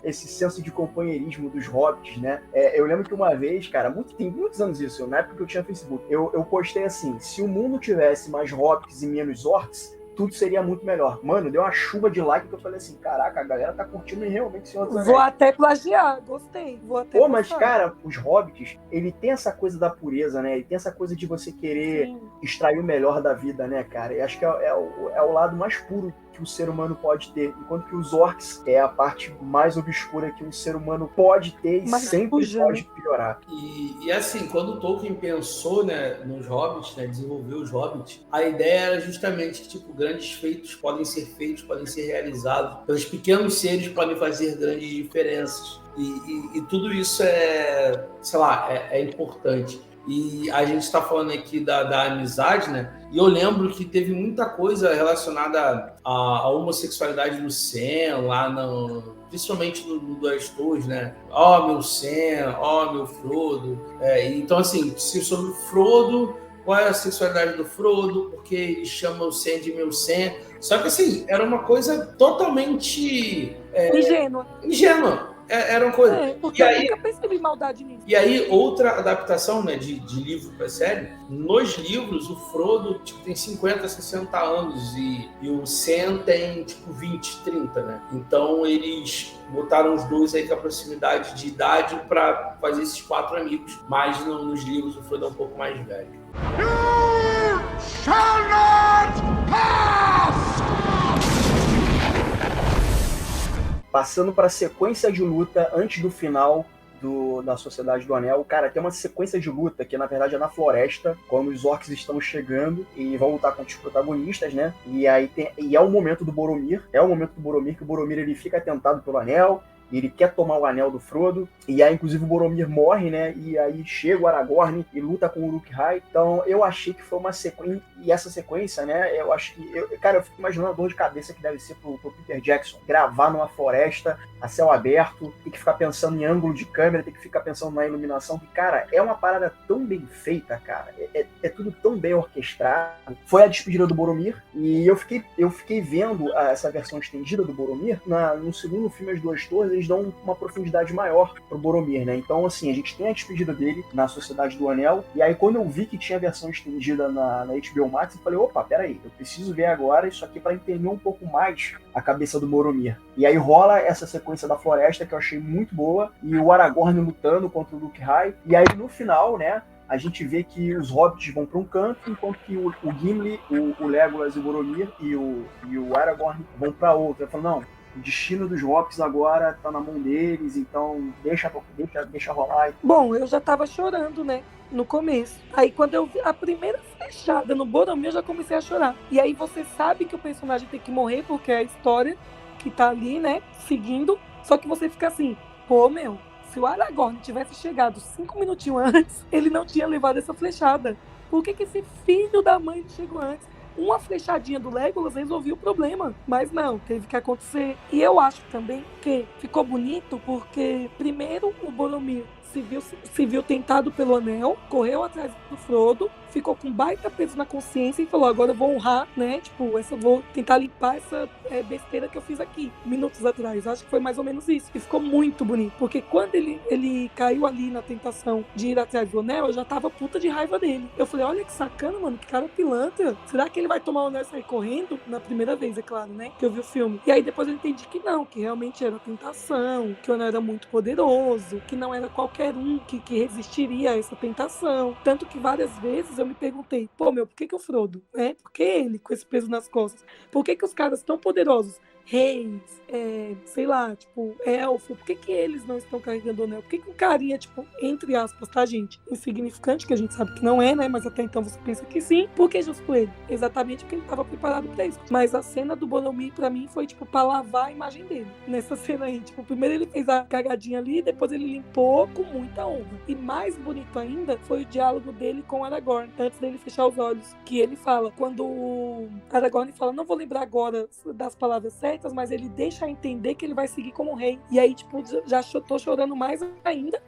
esse senso de companheirismo dos hobbits, né? Eu lembro que uma vez, cara, tem muitos anos isso, na época que eu tinha Facebook, eu postei assim, se o mundo tivesse mais hobbits e menos orcs, tudo seria muito melhor. Mano, deu uma chuva de like que eu falei assim, caraca, a galera tá curtindo realmente Senhor dos Anéis. Vou até plagiar, gostei. Mas, cara, os hobbits, ele tem essa coisa da pureza, né? Ele tem essa coisa de você querer extrair o melhor da vida, né, cara? E acho que é o lado mais puro que o ser humano pode ter, enquanto que os orcs é a parte mais obscura que um ser humano pode ter e sempre pode piorar. E assim, quando o Tolkien pensou, né, nos hobbits, né, desenvolveu os hobbits, a ideia era justamente que tipo, grandes feitos podem ser realizados, pelos pequenos seres podem fazer grandes diferenças. E tudo isso é importante. E a gente está falando aqui da amizade, né? E eu lembro que teve muita coisa relacionada à homossexualidade do Sam, lá principalmente no Duas Torres, né? Ó, meu Sam, ó, meu Frodo. Então, assim, sobre o Frodo, qual é a sexualidade do Frodo, porque ele chama o Sam de meu Sam. Só que, assim, era uma coisa totalmente... ingênua. Era uma coisa. Porque eu nunca percebi maldade nisso. E aí, outra adaptação, né, de livro para série, nos livros, o Frodo tipo, tem 50, 60 anos e o Sam tem tipo 20, 30, né? Então eles botaram os dois aí com a proximidade de idade para fazer esses 4 amigos, mas nos livros o Frodo é um pouco mais velho. You shall not pass! Passando para a sequência de luta antes do final da Sociedade do Anel, cara, tem uma sequência de luta que na verdade é na floresta, quando os orcs estão chegando e vão lutar contra os protagonistas, né? E aí é o momento do Boromir, que o Boromir ele fica tentado pelo anel, e ele quer tomar o anel do Frodo, e aí inclusive o Boromir morre, né, e aí chega o Aragorn e luta com o Uruk-hai. Então eu achei que foi uma sequência, e essa sequência, né, eu acho que, eu fico imaginando a dor de cabeça que deve ser pro Peter Jackson, gravar numa floresta, a céu aberto, tem que ficar pensando em ângulo de câmera, tem que ficar pensando na iluminação, que, cara, é uma parada tão bem feita, cara, é tudo tão bem orquestrado. Foi a despedida do Boromir, e eu fiquei vendo essa versão estendida do Boromir, no segundo filme As Duas Torres, eles dão uma profundidade maior pro Boromir, né? Então, assim, a gente tem a despedida dele na Sociedade do Anel, e aí quando eu vi que tinha a versão estendida na HBO Max, eu falei, opa, peraí, eu preciso ver agora isso aqui para entender um pouco mais a cabeça do Boromir. E aí rola essa sequência da floresta que eu achei muito boa, e o Aragorn lutando contra o Uruk-hai, e aí no final, né, a gente vê que os hobbits vão para um canto, enquanto que o Gimli, o Legolas e o Boromir e o Aragorn vão para outro. Eu falo, não, o destino dos hobbits agora tá na mão deles, então deixa rolar. Bom, eu já tava chorando, né, no começo. Aí quando eu vi a primeira flechada no Boromir, eu já comecei a chorar. E aí você sabe que o personagem tem que morrer, porque é a história que tá ali, né, seguindo. Só que você fica assim, pô, meu, se o Aragorn tivesse chegado 5 minutinhos antes, ele não tinha levado essa flechada. Por que esse filho da mãe chegou antes? Uma flechadinha do Legolas resolvia o problema, mas não, teve que acontecer. E eu acho também que ficou bonito porque, primeiro, o Boromir se viu tentado pelo anel, correu atrás do Frodo, ficou com baita peso na consciência e falou, agora eu vou honrar, né, tipo, vou tentar limpar essa besteira que eu fiz aqui, minutos atrás. Acho que foi mais ou menos isso. E ficou muito bonito, porque quando ele caiu ali na tentação de ir atrás do anel, eu já tava puta de raiva dele. Eu falei, olha que sacana, mano, que cara pilantra. Será que ele vai tomar o anel e sair correndo? Na primeira vez, é claro, né, que eu vi o filme. E aí depois eu entendi que não, que realmente era tentação, que o anel era muito poderoso, que não era qualquer um que resistiria a essa tentação. Tanto que várias vezes eu me perguntei, pô, meu, por que o Frodo, né? Por que ele com esse peso nas costas? Por que os caras tão poderosos, reis, sei lá, tipo, elfo, por que eles não estão carregando o anel? Por que um carinha, tipo, entre aspas, tá, gente, insignificante, que a gente sabe que não é, né, mas até então você pensa que sim, por que justo por ele? Exatamente porque ele estava preparado pra isso. Mas a cena do Boromir, pra mim, foi, tipo, pra lavar a imagem dele, nessa cena aí, tipo, primeiro ele fez a cagadinha ali, depois ele limpou com muita honra. E mais bonito ainda foi o diálogo dele com o Aragorn, antes dele fechar os olhos, que ele fala, quando o Aragorn fala, não vou lembrar agora das palavras certas, mas ele deixa a entender que ele vai seguir como rei. E aí, tipo, já tô chorando mais ainda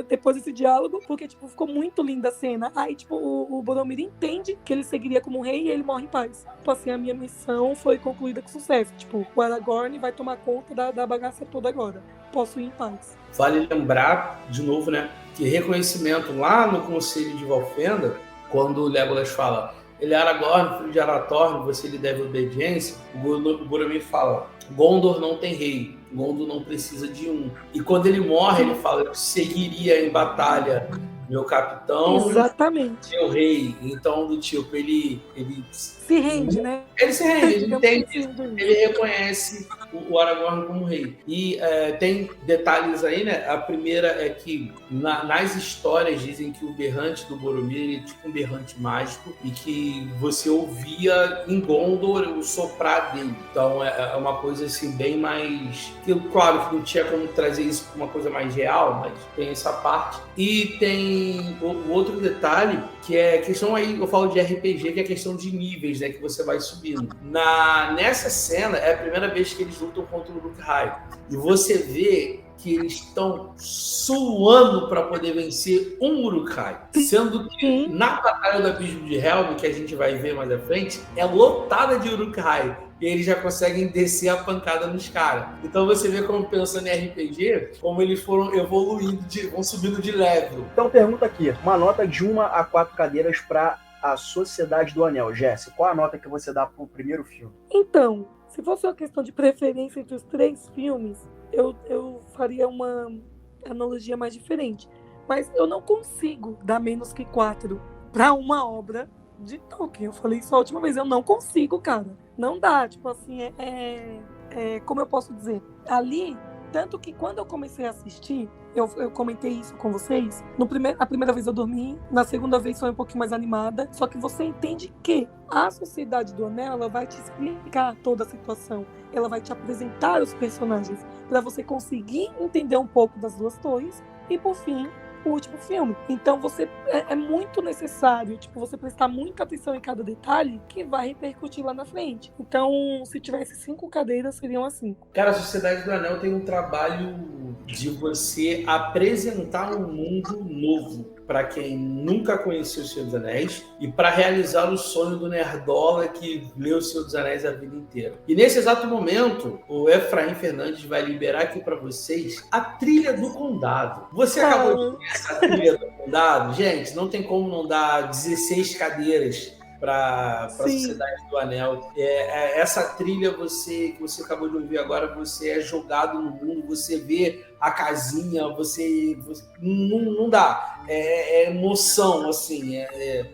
depois desse diálogo, porque, tipo, ficou muito linda a cena. Aí, tipo, o Boromir entende que ele seguiria como rei e ele morre em paz. Tipo assim, a minha missão foi concluída com sucesso. Tipo, o Aragorn vai tomar conta da bagaça toda agora. Posso ir em paz. Vale lembrar, de novo, né, que reconhecimento lá no Conselho de Valfenda, quando o Legolas fala, ele é Aragorn, filho de Arathorn, você lhe deve obediência, o Boromir fala, Gondor não tem rei, Gondor não precisa de um. E quando ele morre, ele fala, eu seguiria em batalha meu capitão, Exatamente. meu rei. Então, do tipo, ele Se rende, né? Ele se rende, ele Digamos entende, assim, ele reconhece o Aragorn como rei. E tem detalhes aí, né? A primeira é que nas histórias dizem que o berrante do Boromir ele é tipo um berrante mágico e que você ouvia em Gondor o soprar dele. Então é uma coisa assim bem mais... Que, claro que não tinha como trazer isso para uma coisa mais real, mas tem essa parte. E tem o outro detalhe que é a questão aí, eu falo de RPG, que é a questão de níveis, né? Que você vai subindo. Nessa cena é a primeira vez que eles lutam contra o Uruk-hai. E você vê que eles estão suando para poder vencer um Uruk-hai. Sendo que na Batalha do Abismo de Helm, que a gente vai ver mais à frente, é lotada de Uruk-hai. E eles já conseguem descer a pancada nos caras. Então você vê como, pensando em RPG, como eles foram evoluindo, vão subindo de level. Então pergunta aqui, uma nota de 1 a 4 cadeiras para A Sociedade do Anel. Jéssica, qual a nota que você dá pro primeiro filme? Então, se fosse uma questão de preferência entre os 3 filmes, eu faria uma analogia mais diferente. Mas eu não consigo dar menos que 4 para uma obra de Tolkien. Eu falei isso a última vez. Eu não consigo, cara. Não dá. Tipo assim, como eu posso dizer? Ali, tanto que quando eu comecei a assistir, eu comentei isso com vocês. A primeira vez eu dormi, na segunda vez foi um pouquinho mais animada. Só que você entende que a Sociedade do Anel, ela vai te explicar toda a situação. Ela vai te apresentar os personagens para você conseguir entender um pouco das duas torres. E por fim, o último filme. Então é muito necessário, tipo, você prestar muita atenção em cada detalhe que vai repercutir lá na frente. Então, se tivesse 5 cadeiras, seriam as 5. Cara, a Sociedade do Anel tem um trabalho de você apresentar um mundo novo para quem nunca conheceu o Senhor dos Anéis e para realizar o sonho do nerdola que leu o Senhor dos Anéis a vida inteira. E nesse exato momento, o Efraim Fernandes vai liberar aqui para vocês a Trilha do Condado. Você acabou de ver essa Trilha do Condado? Gente, não tem como não dar 16 cadeiras para a Sociedade do Anel. Essa trilha que você acabou de ouvir agora, você é jogado no mundo, você vê a casinha, você não dá. É emoção, assim.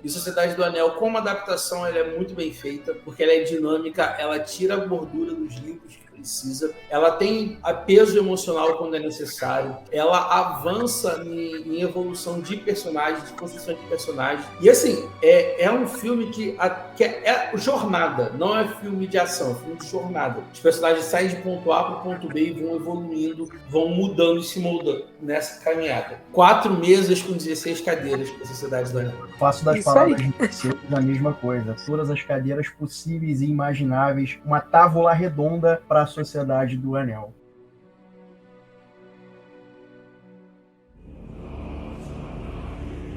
E Sociedade do Anel, como adaptação, ela é muito bem feita, porque ela é dinâmica, ela tira a gordura dos livros que precisa, ela tem peso emocional quando é necessário, ela avança em evolução de personagens, de construção de personagens. E assim, é um filme que é jornada, não é filme de ação, é filme de jornada. Os personagens saem de ponto A para o ponto B e vão evoluindo, vão mudando e se moldando nessa caminhada. 4 mesas com 16 cadeiras para a Sociedade do Anel. Faço das palavras de vocês a mesma coisa. Todas as cadeiras possíveis e imagináveis, uma tábua redonda para a Sociedade do Anel.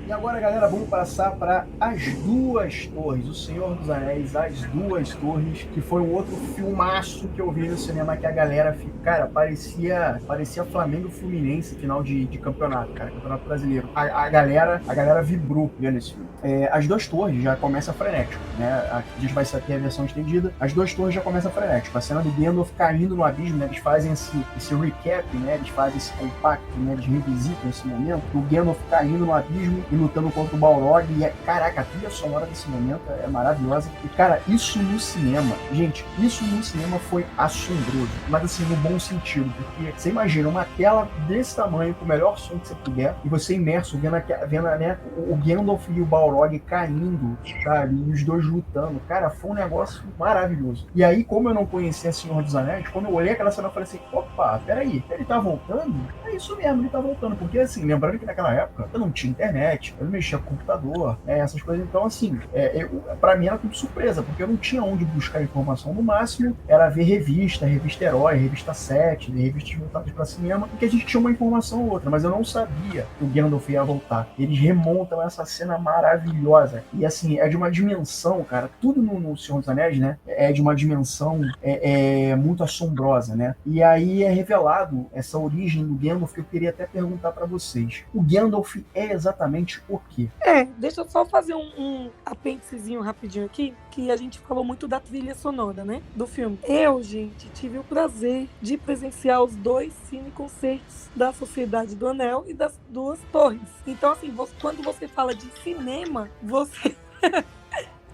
E agora, galera, vamos passar para As Duas Torres, O Senhor dos Anéis, As Duas Torres, que foi um outro filmaço que eu vi no cinema que a galera, cara, parecia Flamengo Fluminense, final de campeonato, cara, campeonato brasileiro. A galera vibrou vendo esse filme. As Duas Torres já começa frenético, né? A gente vai ter a versão estendida. As Duas Torres já começa frenético. A cena do Gandalf caindo no abismo, né? Eles fazem esse recap, né? Eles fazem esse compacto, né? Eles revisitam esse momento. O Gandalf caindo no abismo e lutando contra o Balrog. E caraca, a trilha sonora desse momento é maravilhosa. E, cara, isso no cinema, gente, foi assombroso. Mas assim, no bom sentido. Porque você imagina uma tela desse tamanho, com o melhor som que você puder, e você imerso, vendo né, o Gandalf e o Balrog caindo, sabe? E os dois lutando. Cara, foi um negócio maravilhoso. E aí, como eu não conhecia Senhor dos Anéis, quando eu olhei aquela cena, eu falei assim, opa, peraí, ele tá voltando? É isso mesmo, ele tá voltando. Porque, assim, lembrando que naquela época eu não tinha internet, eu não mexia com computador, essas coisas. Então, assim, pra mim era tudo surpresa, porque eu não tinha onde buscar informação. No máximo, era ver revista Herói, revista 7, revistas voltadas pra cinema, porque a gente tinha uma informação ou outra, mas eu não sabia que o Gandalf ia voltar. Eles remontam essa cena maravilhosa. E, assim, é de uma dimensão, cara, tudo no Senhor dos Anéis, né, é de uma dimensão muito assombrosa, né? E aí é revelado essa origem do Gandalf que eu queria até perguntar pra vocês. O Gandalf é exatamente exatamente o quê. Deixa eu só fazer um apêndicezinho rapidinho aqui, que a gente falou muito da trilha sonora, né, do filme. Eu, gente, tive o prazer de presenciar os 2 cineconcertos da Sociedade do Anel e das Duas Torres. Então, assim, quando você fala de cinema, você...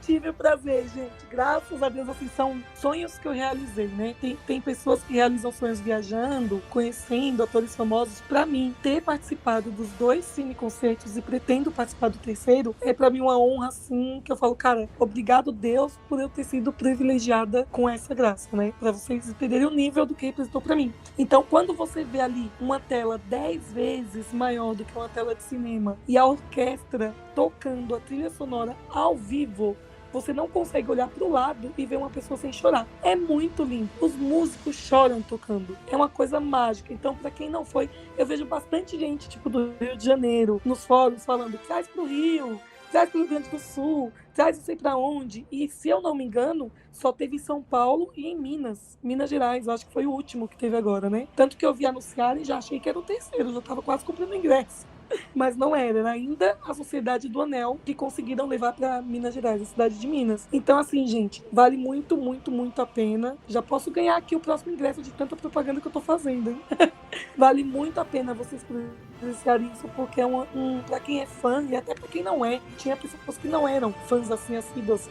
Tive o prazer, gente. Graças a Deus, assim, são sonhos que eu realizei, né? Tem pessoas que realizam sonhos viajando, conhecendo atores famosos. Pra mim, ter participado dos 2 cineconcertos e pretendo participar do 3º, é pra mim uma honra, assim, que eu falo, cara, obrigado, Deus, por eu ter sido privilegiada com essa graça, né? Pra vocês entenderem o nível do que representou pra mim. Então, quando você vê ali uma tela 10 vezes maior do que uma tela de cinema e a orquestra tocando a trilha sonora ao vivo, você não consegue olhar para o lado e ver uma pessoa sem chorar. É muito lindo. Os músicos choram tocando. É uma coisa mágica. Então, para quem não foi, eu vejo bastante gente, tipo, do Rio de Janeiro, nos fóruns, falando, traz pro Rio, traz pro Rio Grande do Sul, traz não sei pra onde. E, se eu não me engano, só teve em São Paulo e em Minas Gerais. Eu acho que foi o último que teve agora, né? Tanto que eu vi anunciar e já achei que era o 3º. Já tava quase comprando ingresso. Mas não era ainda a Sociedade do Anel que conseguiram levar para Minas Gerais, a cidade de Minas. Então, assim, gente, vale muito, muito, muito a pena. Já posso ganhar aqui o próximo ingresso de tanta propaganda que eu tô fazendo, hein? Vale muito a pena vocês presenciarem isso, porque é para quem é fã e até para quem não é. Tinha pessoas que não eram fãs assim assíduos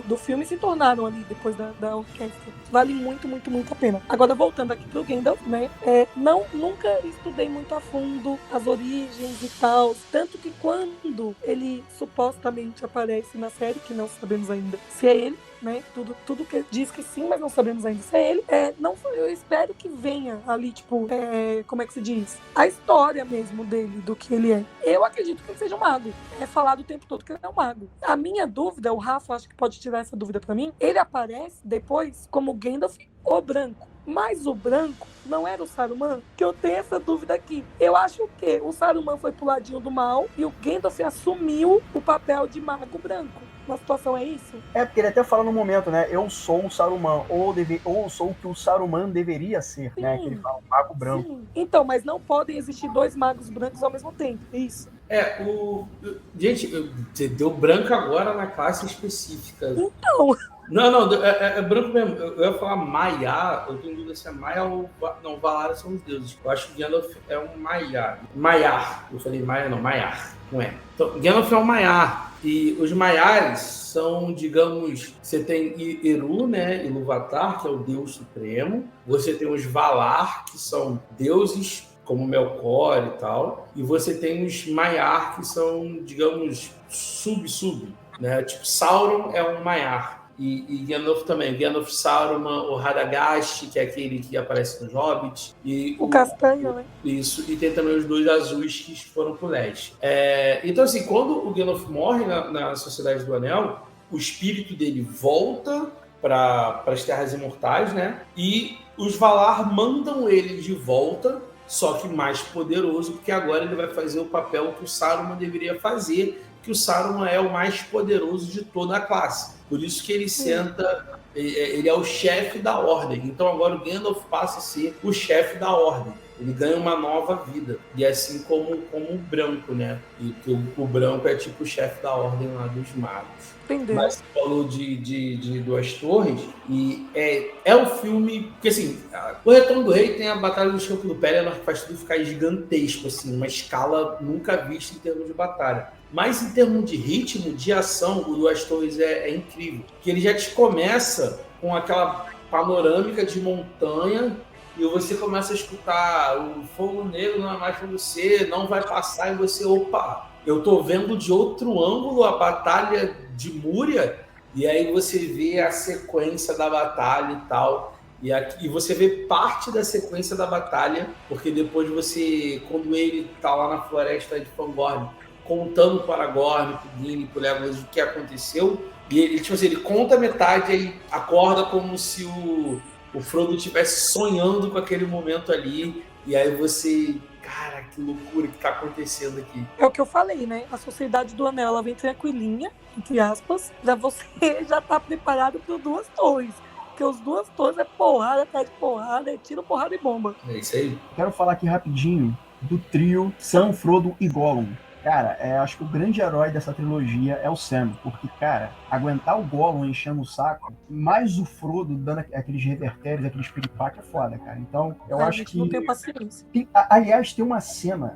do filme e se tornaram ali depois da orquestra. Vale muito, muito, muito a pena. Agora, voltando aqui pro Gandalf, né? Nunca estudei muito a fundo as origens e tal. Tanto que quando ele supostamente aparece na série, que não sabemos ainda se é ele, né? Tudo que diz que sim, mas não sabemos ainda se é ele. Eu espero que venha ali, tipo, como é que se diz? A história mesmo dele, do que ele é. Eu acredito que ele seja um mago. É falado o tempo todo que ele é um mago. A minha dúvida, o Rafa acho que pode tirar essa dúvida pra mim, ele aparece depois como Gandalf o Branco. Mas o branco não era o Saruman? Que eu tenho essa dúvida aqui. Eu acho que o Saruman foi pro ladinho do mal e o Gandalf assumiu o papel de mago branco. A situação é isso? Porque ele até fala no momento, né? Eu sou o Saruman, ou eu sou o que o Saruman deveria ser, né? Que ele fala, um mago branco. Sim. Então, mas não podem existir 2 magos brancos ao mesmo tempo, é isso? Gente, você deu branco agora na classe específica. Então... Não, é branco mesmo. Eu ia falar Maiar, eu tenho dúvida se é Maia ou... Não, Valar são os deuses. Eu acho que Gandalf é um Maiar. Maiar. Eu falei Maia, não, Maiar. Não é. Então, Gandalf é um Maiar. E os Maiares são, digamos... Você tem Eru, né? Ilúvatar, que é o deus supremo. Você tem os Valar, que são deuses como Melkor e tal. E você tem os Maiar, que são, digamos, sub, né? Tipo, Sauron é um Maiar. E Gandalf também. Gandalf, Saruman, o Radagast, que é aquele que aparece nos Hobbits. E o castanho, né? Isso. E tem também os 2 azuis que foram pro leste. Então, assim, quando o Gandalf morre na Sociedade do Anel, o espírito dele volta para as Terras Imortais, né? E os Valar mandam ele de volta, só que mais poderoso, porque agora ele vai fazer o papel que o Saruman deveria fazer, que o Saruman é o mais poderoso de toda a classe. Por isso que ele senta, ele é o chefe da ordem. Então agora o Gandalf passa a ser o chefe da ordem. Ele ganha uma nova vida. E assim como o branco, né? E que o branco é tipo o chefe da ordem lá dos magos. Entendeu? Mas você falou de Duas Torres, e é um filme... Porque assim, o Retorno do Rei tem a Batalha do Campo do Pelennor, que faz tudo ficar gigantesco, assim, uma escala nunca vista em termos de batalha. Mas em termos de ritmo, de ação, o Duas Torres é incrível. Porque ele já te começa com aquela panorâmica de montanha e você começa a escutar o fogo negro não é mais para você, não vai passar, e você, opa, eu tô vendo de outro ângulo a batalha de Múria, e aí você vê a sequência da batalha e tal. E você vê parte da sequência da batalha, porque depois você, quando ele tá lá na floresta de Fangorn, contando para Aragorn, para o Gimli, para o Legolas o que aconteceu, e ele, tipo assim, ele conta metade e acorda como se o Frodo estivesse sonhando com aquele momento ali, e aí você, cara, que loucura que tá acontecendo aqui. É o que eu falei, né? A Sociedade do Anel, ela vem tranquilinha, entre aspas, pra você já tá preparado para Duas Torres. Porque os Duas Torres é porrada atrás de porrada, é tiro, porrada e bomba. É isso aí. Quero falar aqui rapidinho do trio Sam, Frodo e Gollum. Cara, acho que o grande herói dessa trilogia é o Sam, porque, cara, aguentar o Gollum enchendo o saco, mais o Frodo dando aqueles revertérios, aqueles piripaque é foda, cara. Então, eu acho que... não tenho paciência. Aliás, tem uma cena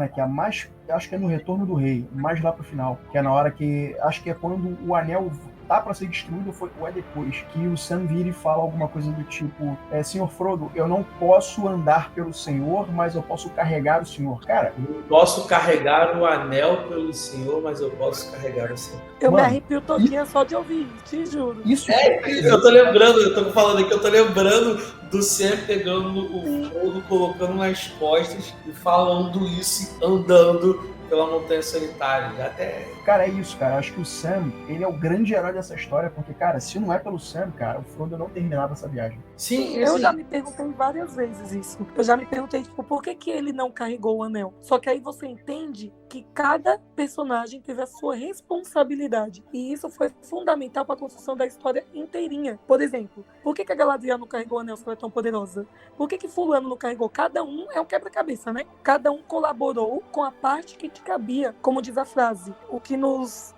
que é a mais... Eu acho que é no Retorno do Rei, mais lá pro final, que é na hora que... Acho que é quando o anel tá pra ser destruído, ou é depois, que o Sam vira e fala alguma coisa do tipo, Senhor Frodo, eu não posso andar pelo Senhor, mas eu posso carregar o Senhor. Cara... Eu posso carregar o anel pelo Senhor, mas eu posso carregar o Senhor. Eu me arrepio todinha só de ouvir, te juro. Isso eu tô lembrando, eu tô falando aqui, eu tô lembrando do Sam pegando o Frodo, colocando nas costas e falando isso, andando pela Montanha Solitária. Já até... Cara, é isso, cara. Acho que o Sam, ele é o grande herói dessa história, porque, cara, se não é pelo Sam, cara, o Frodo não terminava essa viagem. Sim, eu já me perguntei várias vezes isso. Eu já me perguntei, tipo, por que ele não carregou o anel? Só que aí você entende que cada personagem teve a sua responsabilidade. E isso foi fundamental para a construção da história inteirinha. Por exemplo, por que a Galadriel não carregou o anel se ela é tão poderosa? Por que fulano não carregou? Cada um é um quebra-cabeça, né? Cada um colaborou com a parte que te cabia. Como diz a frase, o que nos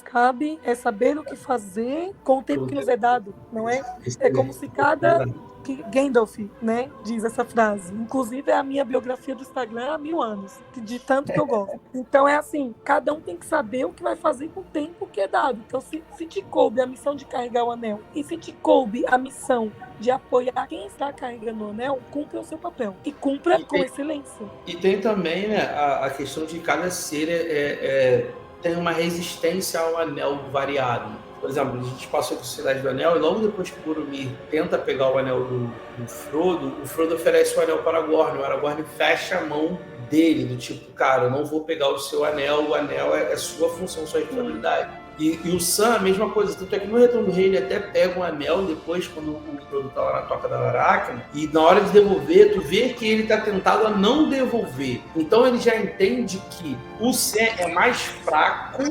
cabe é saber o que fazer com o tempo que nos é dado, não é? É como se cada... que Gandalf, né, diz essa frase. Inclusive, é a minha biografia do Instagram há 1000 anos, de tanto que eu gosto. Então, é assim, cada um tem que saber o que vai fazer com o tempo que é dado. Então, se te coube a missão de carregar o anel, e se te coube a missão de apoiar quem está carregando o anel, cumpra o seu papel. E cumpra com excelência. E tem também, né, a questão de cada ser tem uma resistência ao anel variado. Por exemplo, a gente passou por Sociedade do Anel e logo depois que o Boromir tenta pegar o anel do Frodo, o Frodo oferece o anel para Aragorn. O Aragorn fecha a mão dele, do tipo, cara, eu não vou pegar o seu anel, o anel é sua função, sua responsabilidade. E o Sam, a mesma coisa, tanto é que no Retorno do Rei ele até pega um anel depois, quando o Frodo tá lá na Toca da Aracna, e na hora de devolver, tu vê que ele tá tentado a não devolver. Então ele já entende que o Sam é mais fraco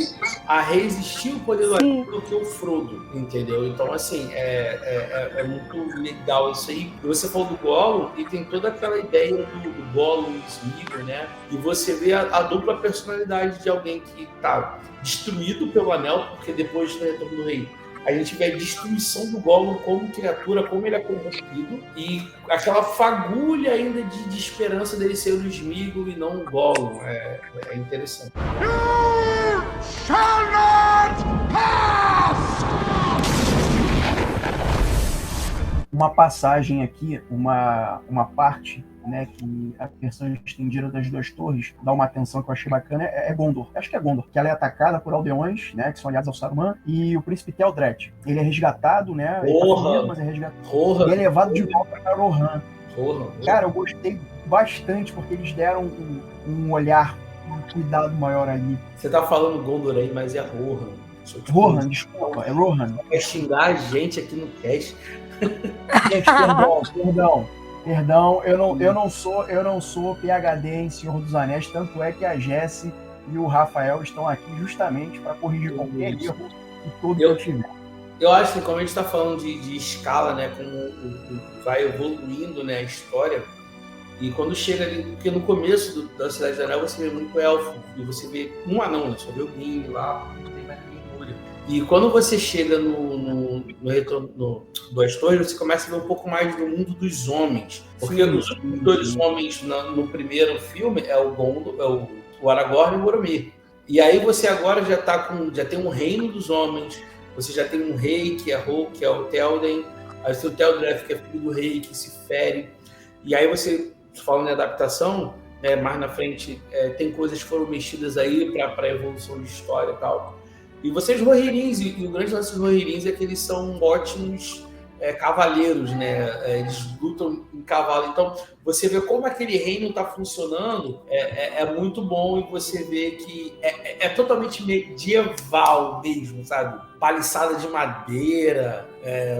a resistir o poder do anel do que o Frodo, entendeu? Então, assim, é muito legal isso aí. E você falou do Gollum, e tem toda aquela ideia do Gollum e Sméagol, né? E você vê a dupla personalidade de alguém que tá destruído pelo anel, porque depois do Retorno do Rei a gente vê a destruição do Gollum como criatura, como ele é corrompido, e aquela fagulha ainda de esperança dele ser o Sméagol e não o Gollum. É interessante. You shall not pass! Uma passagem aqui, uma parte, né, que a versão estendida das Duas Torres dá uma atenção que eu achei bacana, é Gondor. Acho que é Gondor, que ela é atacada por aldeões, né, que são aliados ao Saruman, e o príncipe Theodred. Ele é resgatado, né, ele tá fugido, mas é resgatado. E é levado de volta para Rohan. Cara, eu gostei bastante, porque eles deram um olhar, um cuidado maior ali. Você tá falando Gondor aí, mas é Rohan. Rohan, desculpa, é Rohan. Quer xingar a gente aqui no cast. Gente, perdão, eu não sou PhD em Senhor dos Anéis, tanto é que a Jessie e o Rafael estão aqui justamente para corrigir qualquer erro que todo eu tiver. Eu acho que como a gente está falando de escala, né, como vai evoluindo, né, a história, e quando chega ali, porque no começo da Cidade do Anel você vê muito elfo, e você vê um anão, né, só vê o Gimli lá, não tem mais ninguém. E quando você chega no Retorno das Torres, você começa a ver um pouco mais do mundo dos homens. Porque os únicos dois homens no primeiro filme é o Gondor, o Aragorn e o Boromir. E aí você agora já tem um reino dos homens, você já tem um rei que é o Théoden, aí você tem o Theodred, que é filho do rei, que se fere. E aí você, falando em adaptação, né, mais na frente, tem coisas que foram mexidas aí para a evolução de história e tal. E vocês Rohirrins, e o grande lance dos Rohirrins é que eles são ótimos cavaleiros, né? Eles lutam em cavalo. Então, você vê como aquele reino está funcionando, é muito bom, e você vê que é totalmente medieval mesmo, sabe? paliçada de madeira.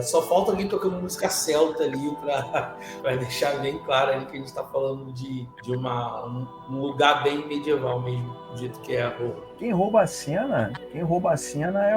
Só falta alguém tocando música celta ali para deixar bem claro ali que a gente está falando de um lugar bem medieval mesmo, do jeito que é a Roma. Quem rouba a cena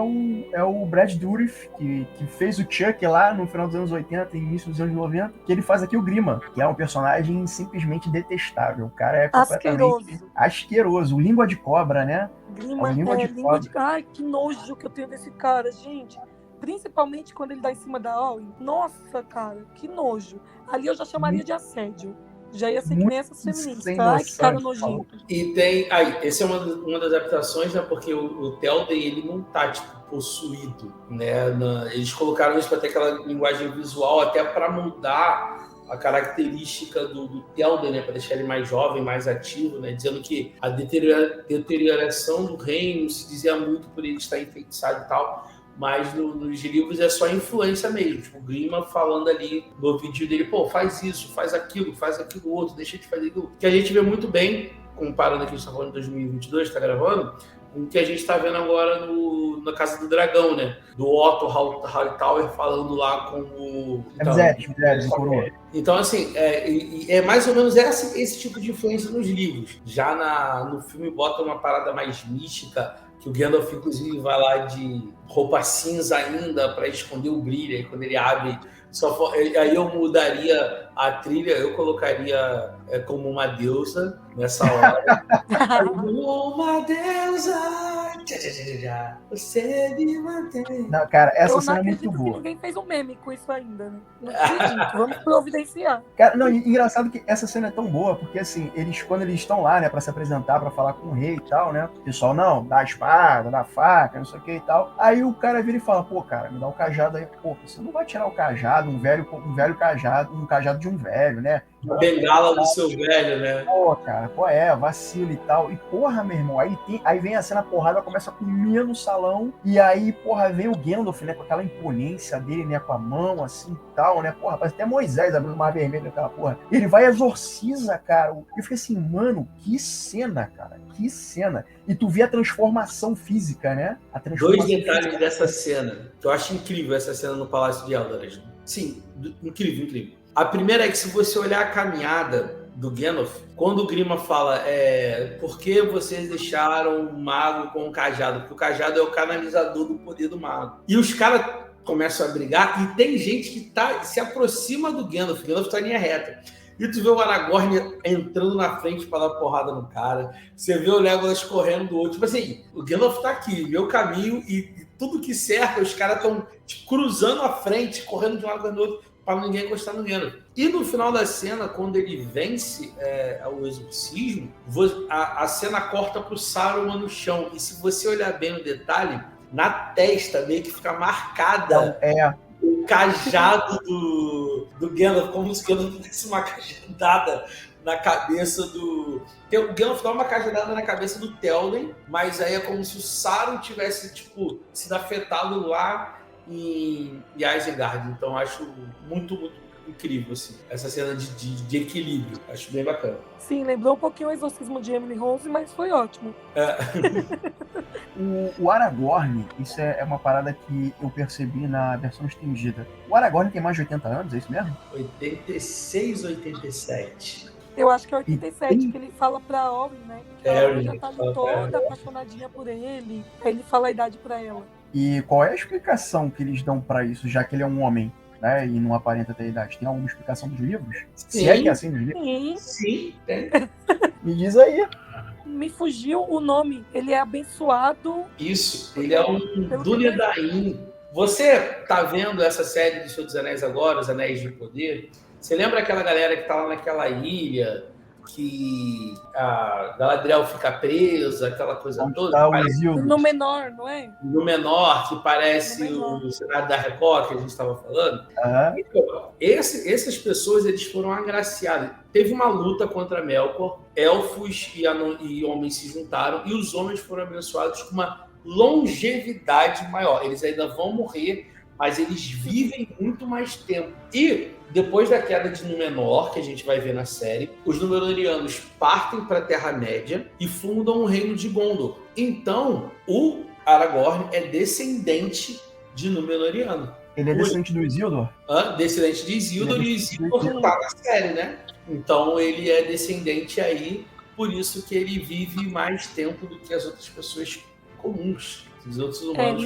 é o Brad Dourif, que fez o Chuck lá no final dos anos 80 e início dos anos 90, que ele faz aqui o Grima, que é um personagem simplesmente detestável. O cara é completamente asqueroso. O língua de cobra, né? Grima, língua de cobra. Ai, que nojo que eu tenho desse cara, gente. Principalmente quando ele dá em cima da Owen. Nossa, cara, que nojo. Ali eu já chamaria de assédio. Já ia ser que nem essas feministas. Ai, que cara nojento. E tem... essa é uma das adaptações, né? Porque o Telden, ele não tá, tipo, possuído, né? Eles colocaram isso para ter aquela linguagem visual, até para mudar a característica do Telden, né? Para deixar ele mais jovem, mais ativo, né? Dizendo que a deterioração do reino se dizia muito por ele estar enfeitiçado e tal. Mas nos livros é só influência mesmo. Tipo, o Grima falando ali no ouvidinho dele, pô, faz isso, faz aquilo outro, deixa de fazer aquilo. Que a gente vê muito bem, comparando aqui, a gente tá falando de 2022, tá gravando, com o que a gente tá vendo agora na Casa do Dragão, né? Do Otto Hightower falando lá com o... Então, assim, é mais ou menos esse tipo de influência nos livros. Já no filme bota uma parada mais mística, que o Gandalf, inclusive, vai lá de roupa cinza ainda para esconder o brilho. Aí, quando ele abre, aí eu mudaria a trilha, eu colocaria como uma deusa nessa hora. Uma deusa, você me mantém. Não, cara, essa cena é muito boa. Ninguém fez um meme com isso ainda, né? Não acredito, vamos providenciar. Cara, não, engraçado que essa cena é tão boa, porque assim, quando eles estão lá, né, pra se apresentar, pra falar com o rei e tal, né, o pessoal, não, dá a espada, dá a faca, não sei o que e tal. Aí o cara vira e fala, pô, cara, me dá o cajado aí. Pô, você não vai tirar o cajado, um velho cajado, um cajado de um velho, né? A bengala do seu velho, né? Pô, cara, vacilo e tal. E porra, meu irmão, aí vem a cena porrada, começa a comer no salão, e aí, porra, vem o Gandalf, né, com aquela imponência dele, né, com a mão, assim, e tal, né, porra, parece até Moisés abrindo o mar vermelho, aquela porra. Ele vai e exorciza, cara. Eu fiquei assim, mano, que cena, cara, que cena. E tu vê a transformação física, né? Dois detalhes dessa cena, que eu acho incrível, essa cena no Palácio de Eldarad. Sim, incrível. A primeira é que, se você olhar a caminhada do Gandalf, quando o Grima fala por que vocês deixaram o mago com o cajado? Porque o cajado é o canalizador do poder do mago. E os caras começam a brigar e tem gente que se aproxima do Gandalf. O Gandalf tá em linha reta. E tu vê o Aragorn entrando na frente para dar porrada no cara. Você vê o Legolas correndo do outro. Tipo assim, o Gandalf tá aqui, meu caminho, e tudo que cerca, os caras estão cruzando a frente, correndo de um lado para o outro, para ninguém encostar no Gandalf. E no final da cena, quando ele vence o exorcismo, a cena corta pro Saruman no chão. E se você olhar bem no detalhe, na testa meio que fica marcada o cajado do Gandalf, como se o Gandalf desse uma cajadada na cabeça do... O Gandalf dá uma cajadada na cabeça do Telden, mas aí é como se o Sauron tivesse, sido afetado lá em Isengard. Então acho muito, muito incrível, assim, essa cena de equilíbrio. Acho bem bacana. Sim, lembrou um pouquinho o exorcismo de Emily Rose, mas foi ótimo. O Aragorn, isso é uma parada que eu percebi na versão estendida. O Aragorn tem mais de 80 anos, é isso mesmo? 86, 87. Eu acho que é 87, que ele fala pra Owen, né? Que a Owen já tá ali toda apaixonadinha por ele. Aí ele fala a idade pra ela. E qual é a explicação que eles dão pra isso, já que ele é um homem, né, e não aparenta ter idade? Tem alguma explicação dos livros? Sim. Se é que é assim nos livros? Sim, tem. Me diz aí. Me fugiu o nome. Ele é abençoado. Isso, ele é um Dúnedain. Você tá vendo essa série do Senhor dos Anéis agora, Os Anéis de Poder? Você lembra aquela galera que tá lá naquela ilha, que a Galadriel fica presa, aquela coisa toda? No Menor, não é? No Menor, que parece o cenário da Record que a gente estava falando. Então, essas pessoas, eles foram agraciadas. Teve uma luta contra Melkor, elfos e homens se juntaram, e os homens foram abençoados com uma longevidade maior. Eles ainda vão morrer, mas eles vivem muito mais tempo. E depois da queda de Númenor, que a gente vai ver na série, os Númenóreanos partem para a Terra-média e fundam o reino de Gondor. Então, o Aragorn é descendente de Númenoriano. Ele é descendente do Isildur? Descendente de Isildur, e Isildur tá na série, né? Então ele é descendente aí, por isso que ele vive mais tempo do que as outras pessoas comuns, os outros humanos.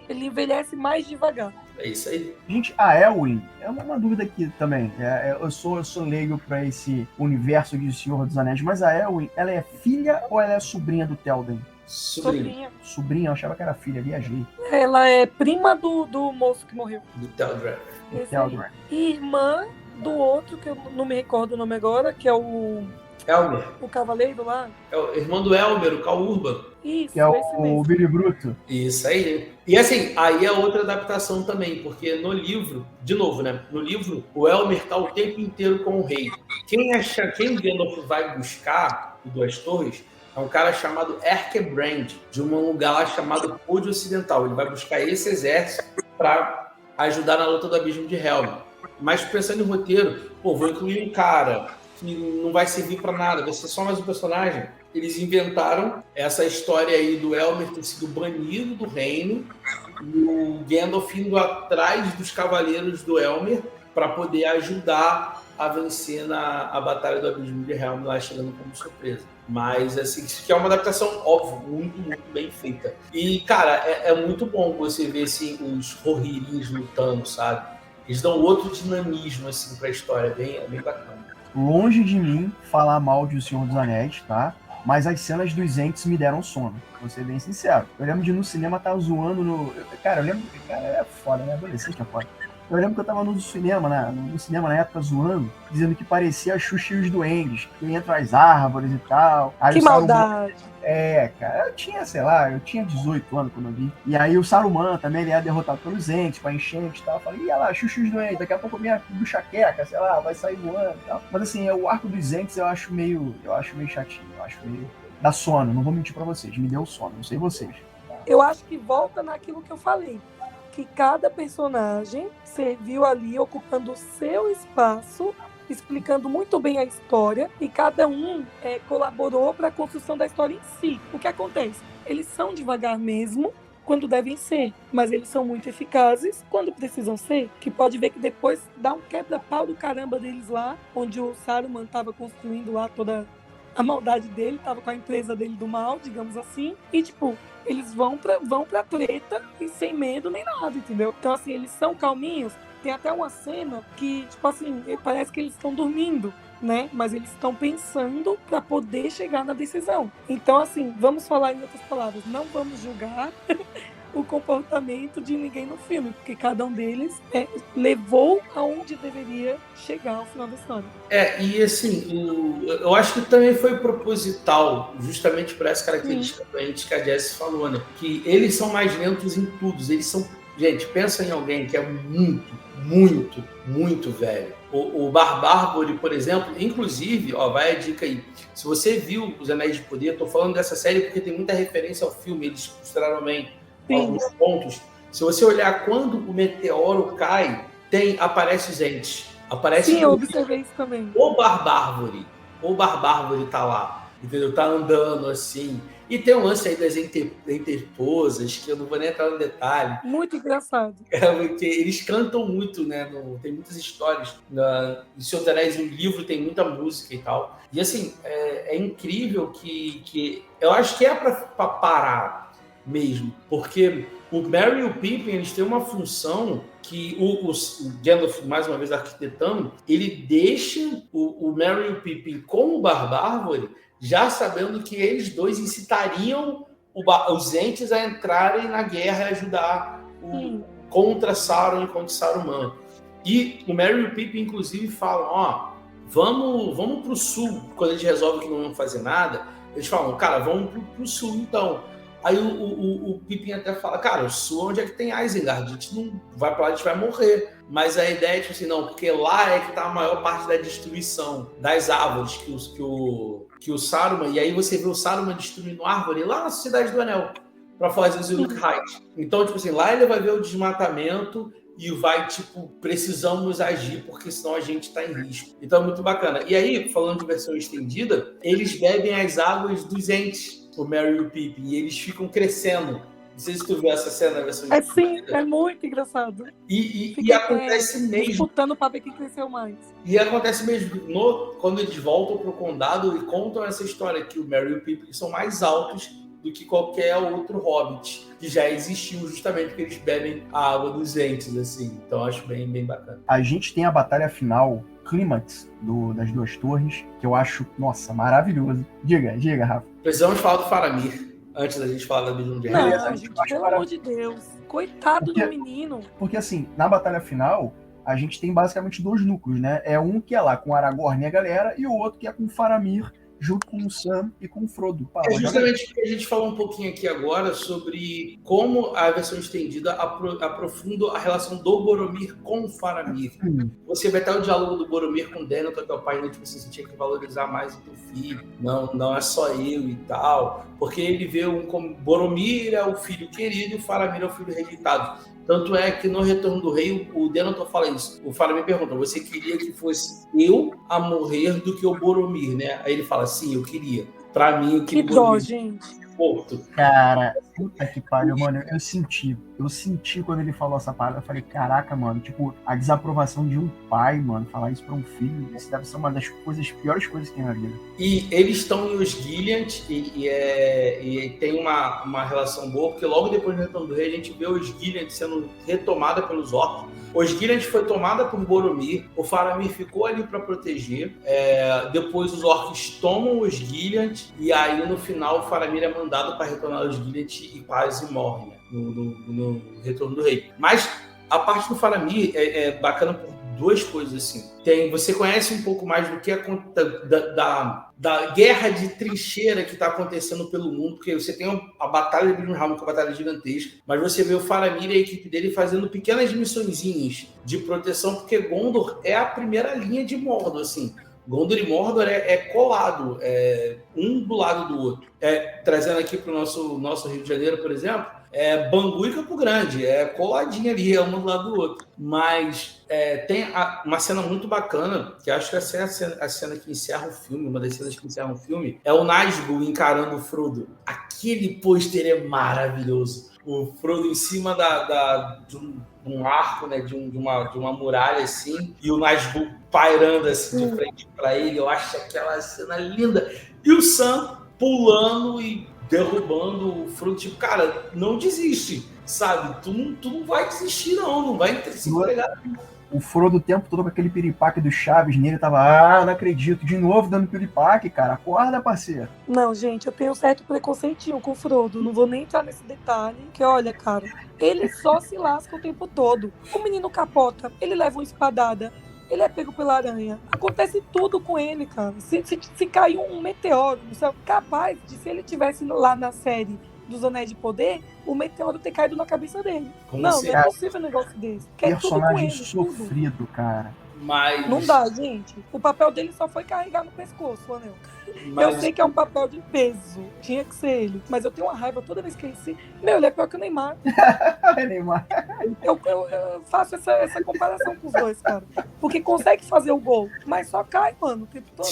Ele envelhece mais devagar. É isso aí. Gente, a Elwyn, é uma dúvida aqui também. Eu sou leigo pra esse universo de Senhor dos Anéis, mas a Elwyn, ela é filha ou ela é sobrinha do Théoden? Sobrinha. Sobrinha, eu achava que era filha, viajei. Ela é prima do moço que morreu. Do Théoden. E irmã do outro, que eu não me recordo o nome agora, que é o Elmer. O cavaleiro lá. É o irmão do Elmer, o Cal Urban. Isso, que é o Billy Bruto. Isso aí. E assim, aí é outra adaptação também, porque no livro, de novo, né? No livro, o Elmer tá o tempo inteiro com o rei. Quem o Gandalf vai buscar, o Duas Torres, é um cara chamado Erkebrand, de um lugar lá chamado Pod Ocidental. Ele vai buscar esse exército para ajudar na luta do Abismo de Helm. Mas pensando em roteiro, vou incluir um cara que não vai servir para nada, vai ser só mais um personagem. Eles inventaram essa história aí do Elmer ter sido banido do reino e o Gandalf indo atrás dos cavaleiros do Elmer para poder ajudar a vencer a Batalha do Abismo de Helm, lá chegando como surpresa. Mas, assim, isso aqui é uma adaptação, óbvio, muito, muito bem feita. E, cara, é muito bom você ver, assim, os Rohirris lutando, sabe? Eles dão outro dinamismo, assim, pra história. É bem bacana. Longe de mim falar mal de O Senhor dos Anéis, tá? Mas as cenas dos Ents me deram sono, vou ser bem sincero. Eu lembro de no cinema estar zoando no... Cara, eu lembro... Cara, é foda, né? Adolescente é foda. Eu lembro que eu tava no cinema na época zoando, dizendo que parecia a Xuxa e os Duendes, que entra as árvores e tal. Aí que maldade! Cara, eu tinha 18 anos quando eu vi. E aí o Saruman também, ele era derrotado pelos Ents, pra enchente e tal. Eu falei, ia lá, Xuxa e os Duendes, daqui a pouco minha buchaqueca, sei lá, vai sair voando e tal. Mas assim, o arco dos Ents eu acho meio chatinho, eu acho meio... Dá sono, não vou mentir pra vocês, me deu sono, não sei vocês. Eu acho que volta naquilo que eu falei. Que cada personagem serviu ali ocupando o seu espaço, explicando muito bem a história, e cada um colaborou para a construção da história em si. O que acontece? Eles são devagar mesmo, quando devem ser, mas eles são muito eficazes quando precisam ser, que pode ver que depois dá um quebra-pau do caramba deles lá, onde o Saruman estava construindo lá toda a maldade dele, estava com a empresa dele do mal, digamos assim, e tipo... Eles vão pra treta e sem medo nem nada, entendeu? Então, assim, eles são calminhos. Tem até uma cena que, tipo assim, parece que eles estão dormindo, né? Mas eles estão pensando para poder chegar na decisão. Então, assim, vamos falar em outras palavras. Não vamos julgar o comportamento de ninguém no filme, porque cada um deles levou aonde deveria chegar ao final da história. E assim, eu acho que também foi proposital, justamente por essa característica que a Jess falou, né? Que eles são mais lentos em tudo. Eles são... Gente, pensa em alguém que é muito, muito, muito velho. O Barbárvore, por exemplo, inclusive, vai a dica aí. Se você viu Os Anéis de Poder, tô falando dessa série porque tem muita referência ao filme, eles mostraram bem alguns pontos. Se você olhar quando o meteoro cai, aparece os Ents. Aparece eu observei isso também. O Barbárvore tá lá, entendeu? Tá andando assim. E tem um lance aí das interposas, que eu não vou nem entrar no detalhe. Muito engraçado. Porque eles cantam muito, né? Tem muitas histórias. No Senhor dos Anéis, no livro, tem muita música e tal. E assim, é incrível que eu acho que é pra parar mesmo, porque o Merry e o Pippin, eles têm uma função que o Gandalf, mais uma vez arquitetando, ele deixa o Merry e o Pippin como o Barbárvore, já sabendo que eles dois incitariam os Ents a entrarem na guerra e ajudar contra Sauron e contra Saruman. E o Merry e o Pippin, inclusive, falam, vamos pro sul, quando eles resolvem que não vão fazer nada, eles falam, cara, vamos pro sul então. Aí o Pippin até fala, cara, o sul onde é que tem Isengard? A gente não vai pra lá, a gente vai morrer. Mas a ideia é tipo assim, não, porque lá é que tá a maior parte da destruição das árvores que o Saruman, e aí você vê o Saruman destruindo árvore lá na Cidade do Anel, pra fazer os Uruk-hai. Então, tipo assim, lá ele vai ver o desmatamento e vai, tipo, precisamos agir, porque senão a gente tá em risco. Então é muito bacana. E aí, falando de versão estendida, eles bebem as águas dos Ents, o Merry e o Pippin, e eles ficam crescendo Não sei se tu viu essa cena na versão É sim, é muito engraçado. E Fica, acontece mesmo. Disputando pra ver quem cresceu mais. E acontece mesmo quando eles voltam pro condado e contam essa história que o Merry e o Pippin são mais altos do que qualquer outro hobbit que já existiu, justamente porque eles bebem a água dos entes, assim. Então acho bem, bem bacana. A gente tem a batalha final, clímax das duas torres, que eu acho, nossa, maravilhoso. Diga, Rafa. Precisamos falar do Faramir antes da gente falar da Billy Jack. Não, gente, pelo amor de Deus. Coitado do menino. Porque assim, na batalha final, a gente tem basicamente dois núcleos, né? É um que é lá com Aragorn e a galera, e o outro que é com o Faramir, junto com o Sam e com o Frodo. É justamente porque a gente falou um pouquinho aqui agora sobre como a versão estendida aprofunda a relação do Boromir com o Faramir. Você vai ter o diálogo do Boromir com o Denethor, que é o pai, né? Tipo assim, você tinha que valorizar mais o teu filho. Não é só eu e tal. Porque ele vê como Boromir é o filho querido e o Faramir é o filho rejeitado. Tanto é que no Retorno do Rei, o Denethor fala isso. O Faramir pergunta, você queria que fosse eu a morrer do que o Boromir, né? Aí ele fala, sim, eu queria. Pra mim, eu queria que dó, gente. Porto. Cara, puta que pariu, mano. Eu senti quando ele falou essa parada. Eu falei, caraca, mano, tipo, a desaprovação de um pai, mano, falar isso pra um filho, isso deve ser uma das piores coisas que tem na vida. E eles estão em Osgiliath e tem uma relação boa, porque logo depois do Retorno do Rei a gente vê Osgiliath sendo retomada pelos orcs. Osgiliath foi tomada por Boromir, o Faramir ficou ali para proteger, depois os orcs tomam Osgiliath e aí no final o Faramir é mandado para retornar Osgiliath e quase morre, né, no Retorno do Rei. Mas a parte do Faramir é bacana por duas coisas assim. Você conhece um pouco mais do que da guerra de trincheira que está acontecendo pelo mundo, porque você tem a Batalha de Brimham, que é uma batalha gigantesca, mas você vê o Faramir e a equipe dele fazendo pequenas missõezinhas de proteção, porque Gondor é a primeira linha de Mordor, assim. Gondor e Mordor é colado, um do lado do outro. Trazendo aqui para o nosso Rio de Janeiro, por exemplo, Bangu e Campo Grande, coladinho ali, um do lado do outro. Mas tem uma cena muito bacana, que acho que essa é a cena que encerra o filme, uma das cenas que encerra o filme, é o Nazgûl encarando o Frodo. Aquele pôster é maravilhoso. O Frodo em cima de um arco, né, de uma muralha assim, e o Nazgûl pairando assim de frente para ele. Eu acho aquela cena linda. E o Sam pulando e derrubando o Frodo, tipo, cara, não desiste, sabe? Tu não vai desistir, não vai se entregar. O Frodo o tempo todo com aquele piripaque do Chaves nele, tava, não acredito, de novo dando piripaque, cara, acorda, parceiro. Não, gente, eu tenho um certo preconceitinho com o Frodo, não vou nem entrar nesse detalhe, que olha, cara, ele só se lasca o tempo todo. O menino capota, ele leva uma espadada, ele é pego pela aranha. Acontece tudo com ele, cara. Se cair um meteoro, capaz de, se ele tivesse lá na série dos Anéis de Poder, o meteoro ter caído na cabeça dele. Não é possível um negócio desse. Personagem sofrido, cara. Mas... Não dá, gente. O papel dele só foi carregar no pescoço o anel. Eu sei que é um papel de peso. Tinha que ser ele. Mas eu tenho uma raiva toda vez que ele ele é pior que o Neymar. Neymar. Eu faço essa comparação com os dois, cara. Porque consegue fazer o gol, mas só cai, mano, o tempo todo.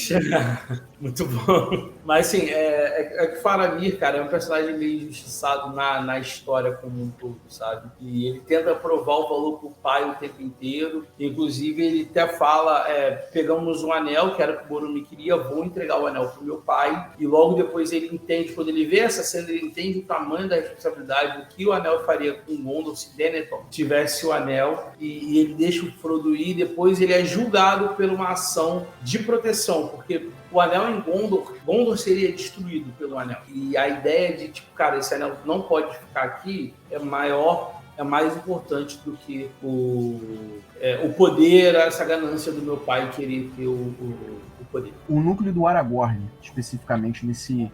Muito bom. Mas, assim, que o Faramir, cara, é um personagem meio injustiçado na história como um todo, sabe? E ele tenta provar o valor pro pai o tempo inteiro. Inclusive, ele até fala, pegamos um anel, que era o que o Boromir queria, vou entregar o anel pro meu pai. E logo depois ele entende, quando ele vê essa cena, ele entende o tamanho da responsabilidade, do que o anel faria com Gondor se Denethor tivesse o anel. E ele deixa o Frodo ir, depois ele é julgado por uma ação de proteção, porque o anel em Gondor seria destruído pelo anel. E a ideia de, tipo, cara, esse anel não pode ficar aqui é mais importante do que o poder, essa ganância do meu pai querer ter o poder. O núcleo do Aragorn, especificamente nesse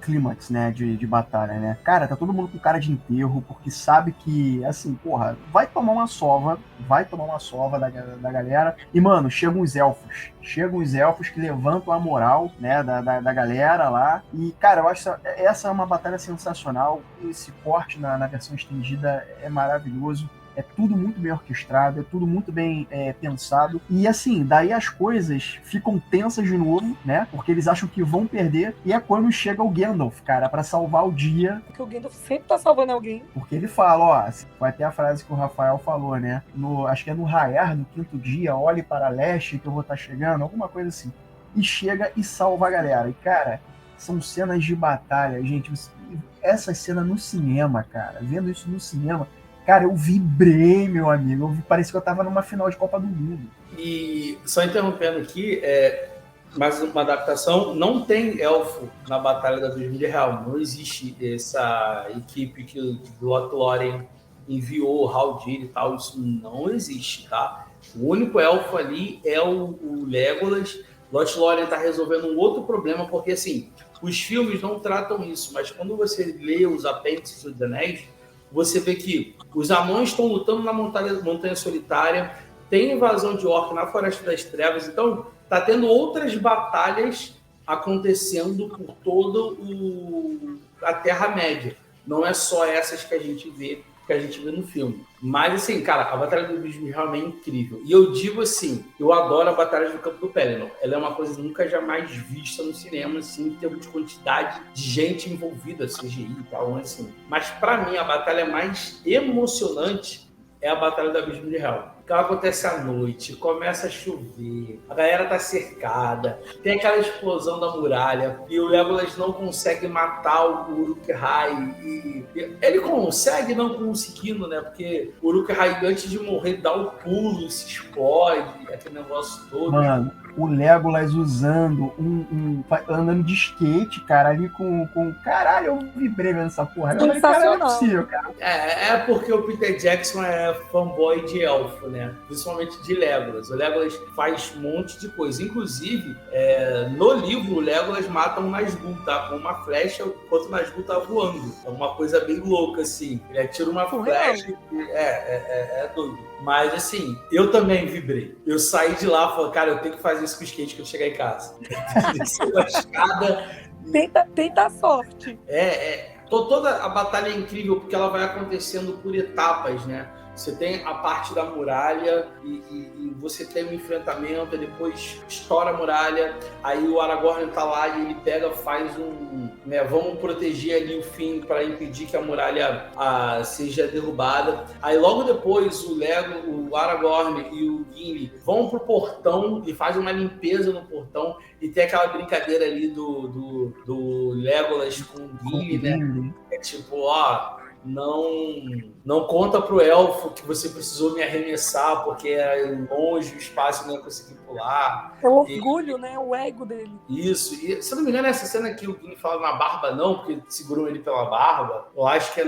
clímax, né, de batalha, né? Cara, tá todo mundo com cara de enterro, porque sabe que, assim, porra, vai tomar uma sova da galera. E, mano, chegam os elfos que levantam a moral, né, da galera lá. E, cara, eu acho que essa é uma batalha sensacional. Esse corte na versão estendida é maravilhoso. é tudo muito bem orquestrado, é tudo muito bem pensado. E assim, daí as coisas ficam tensas de novo, né? Porque eles acham que vão perder. E é quando chega o Gandalf, cara, pra salvar o dia. Porque o Gandalf sempre tá salvando alguém. Porque ele fala, ó, vai ter a frase que o Rafael falou, né? Acho que é no raiar do 5º dia, olhe para leste que eu vou estar chegando, alguma coisa assim. E chega e salva a galera. E, cara, são cenas de batalha, gente. Essa cena no cinema, cara, vendo isso no cinema, cara, eu vibrei, meu amigo. Parece que eu tava numa final de Copa do Mundo. E só interrompendo aqui, mais uma adaptação, não tem elfo na Batalha da 2000 Real. Não existe essa equipe que o Lothlórien enviou, Haldir e tal, isso não existe, tá? O único elfo ali é o Legolas. Lothlórien tá resolvendo um outro problema, porque assim, os filmes não tratam isso, mas quando você lê os apêndices dos Anéis, você vê que os anões estão lutando na Montanha Solitária, tem invasão de orc na Floresta das Trevas, então tá tendo outras batalhas acontecendo por toda a Terra-média. Não é só essas que a gente vê no filme. Mas, assim, cara, a Batalha do Abismo de Helm é incrível. E eu digo assim, eu adoro a Batalha do Campo do Pelennor. Ela é uma coisa nunca jamais vista no cinema, assim, em termos de quantidade de gente envolvida, CGI e tal, assim. Mas, pra mim, a batalha mais emocionante é a Batalha do Abismo de Helm. Que ela acontece à noite, começa a chover, a galera tá cercada, tem aquela explosão da muralha e o Legolas não consegue matar o Uruk-hai. E ele consegue não conseguindo, né? Porque o Uruk-hai, antes de morrer, dá o pulo, se explode, aquele negócio todo. Mano, o Legolas usando andando de skate, cara, ali com... Caralho, eu vibrei vendo essa porra. Cara, não é possível, cara. É porque o Peter Jackson é fanboy de elfo, né? Principalmente de Legolas. O Legolas faz um monte de coisa. Inclusive, no livro, o Legolas mata um Nazgûl, tá? Com uma flecha, enquanto o Nazgûl tá voando. É uma coisa bem louca, assim. Ele atira uma flecha. É doido. Mas, assim, eu também vibrei. Eu saí de lá e falei, cara, eu tenho que fazer isso com o skate quando chegar em casa. Descer uma escada. Tenta a sorte. Toda a batalha é incrível porque ela vai acontecendo por etapas, né? Você tem a parte da muralha e você tem um enfrentamento, e depois estoura a muralha, aí o Aragorn tá lá e ele faz vamos proteger ali o fim para impedir que a muralha seja derrubada. Aí logo depois o Aragorn e o Gimli vão pro portão e fazem uma limpeza no portão e tem aquela brincadeira ali do Legolas com o Gimli, né? É tipo, não conta pro elfo que você precisou me arremessar porque era longe, o espaço não ia conseguir pular. É o orgulho, né? O ego dele. Isso. E, se eu não me engano, essa cena que o Gimli fala na barba, não, porque seguram ele pela barba. Eu acho que é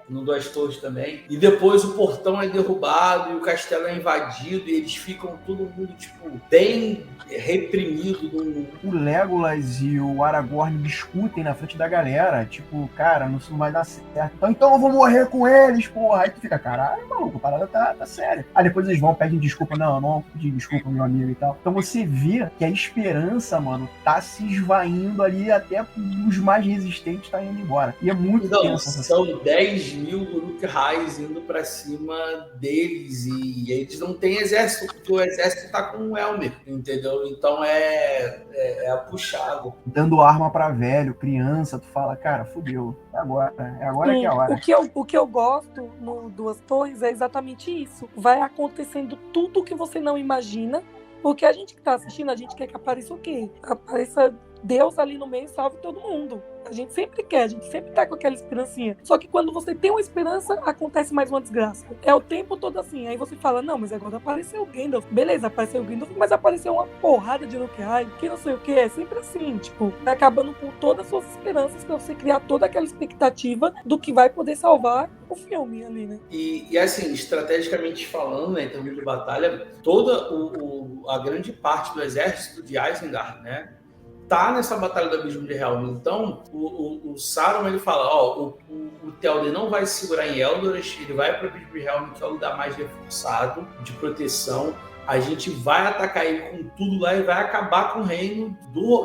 no Duas Torres também. E depois o portão é derrubado e o castelo é invadido e eles ficam todo mundo, tipo, bem reprimido. O Legolas e o Aragorn discutem na frente da galera. Tipo, cara, isso não vai dar certo. Então eu vou morrer com eles, porra. Aí tu fica, caralho, maluco, a parada tá séria. Aí depois eles pedem desculpa. Não pedi desculpa, meu amigo e tal. Então você vê que a esperança, mano, tá se esvaindo ali, até os mais resistentes tá indo embora. E é muito tenso. São 10 mil Uruk-hais indo pra cima deles e eles não têm exército, porque o exército tá com o Elmer, entendeu? Então é puxado. Dando arma pra velho, criança, tu fala, cara, fudeu. É agora que é a hora. O que eu gosto no Duas Torres é exatamente isso. Vai acontecendo tudo que você não imagina, porque a gente que tá assistindo, a gente quer que apareça o quê? Apareça Deus ali no meio e salve todo mundo. A gente sempre quer, a gente sempre tá com aquela esperancinha. Só que quando você tem uma esperança, acontece mais uma desgraça. É o tempo todo assim. Aí você fala, não, mas agora apareceu o Gandalf. Beleza, apareceu o Gandalf, mas apareceu uma porrada de Uruk-hai, que não sei o que. É sempre assim, tipo, tá acabando com todas as suas esperanças pra você criar toda aquela expectativa do que vai poder salvar o filme ali, né? E assim, estrategicamente falando, né, em termos de batalha, toda a grande parte do exército de Isengard, né, tá nessa batalha do Abismo de Helm. Então, o Saruman, ele fala, o Théoden não vai se segurar em Eldoras, ele vai para o Abismo de Helm, que é o lugar mais reforçado, de proteção. a gente vai atacar ele com tudo lá e vai acabar com o reino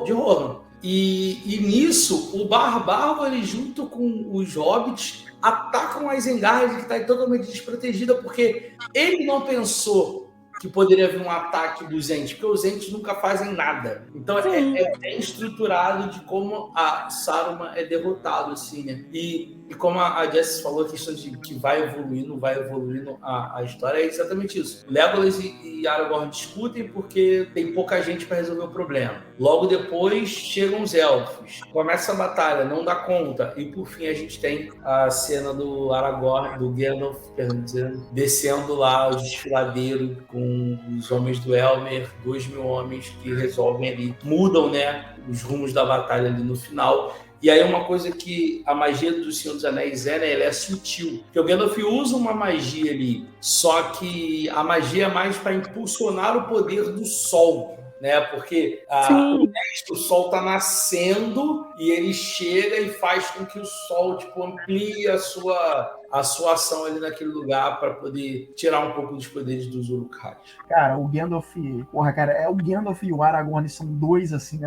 de Rohan. E nisso, o Bárbaro, junto com os hobbits, atacam a Isengard, que está totalmente desprotegida, porque ele não pensou que poderia haver um ataque dos Ents, porque os Ents nunca fazem nada. Então é estruturado de como a Saruman é derrotado, assim, né? E como a Jess falou, a questão de que vai evoluindo a história, é exatamente isso. Legolas e Aragorn discutem porque tem pouca gente para resolver o problema. Logo depois chegam os elfos, começa a batalha, não dá conta, e por fim a gente tem a cena do Aragorn, do Gandalf, descendo lá o desfiladeiro com os homens do Elmer, 2.000 homens que resolvem ali, mudam, né, os rumos da batalha ali no final. E aí uma coisa que a magia do Senhor dos Anéis né, ela é sutil. Porque o Gandalf usa uma magia ali, só que a magia é mais para impulsionar o poder do sol, né? Porque o sol está nascendo e ele chega e faz com que o sol amplie a sua ação ali naquele lugar para poder tirar um pouco dos poderes dos Uruk-hai. Cara, o Gandalf... o Gandalf e o Aragorn são dois, assim,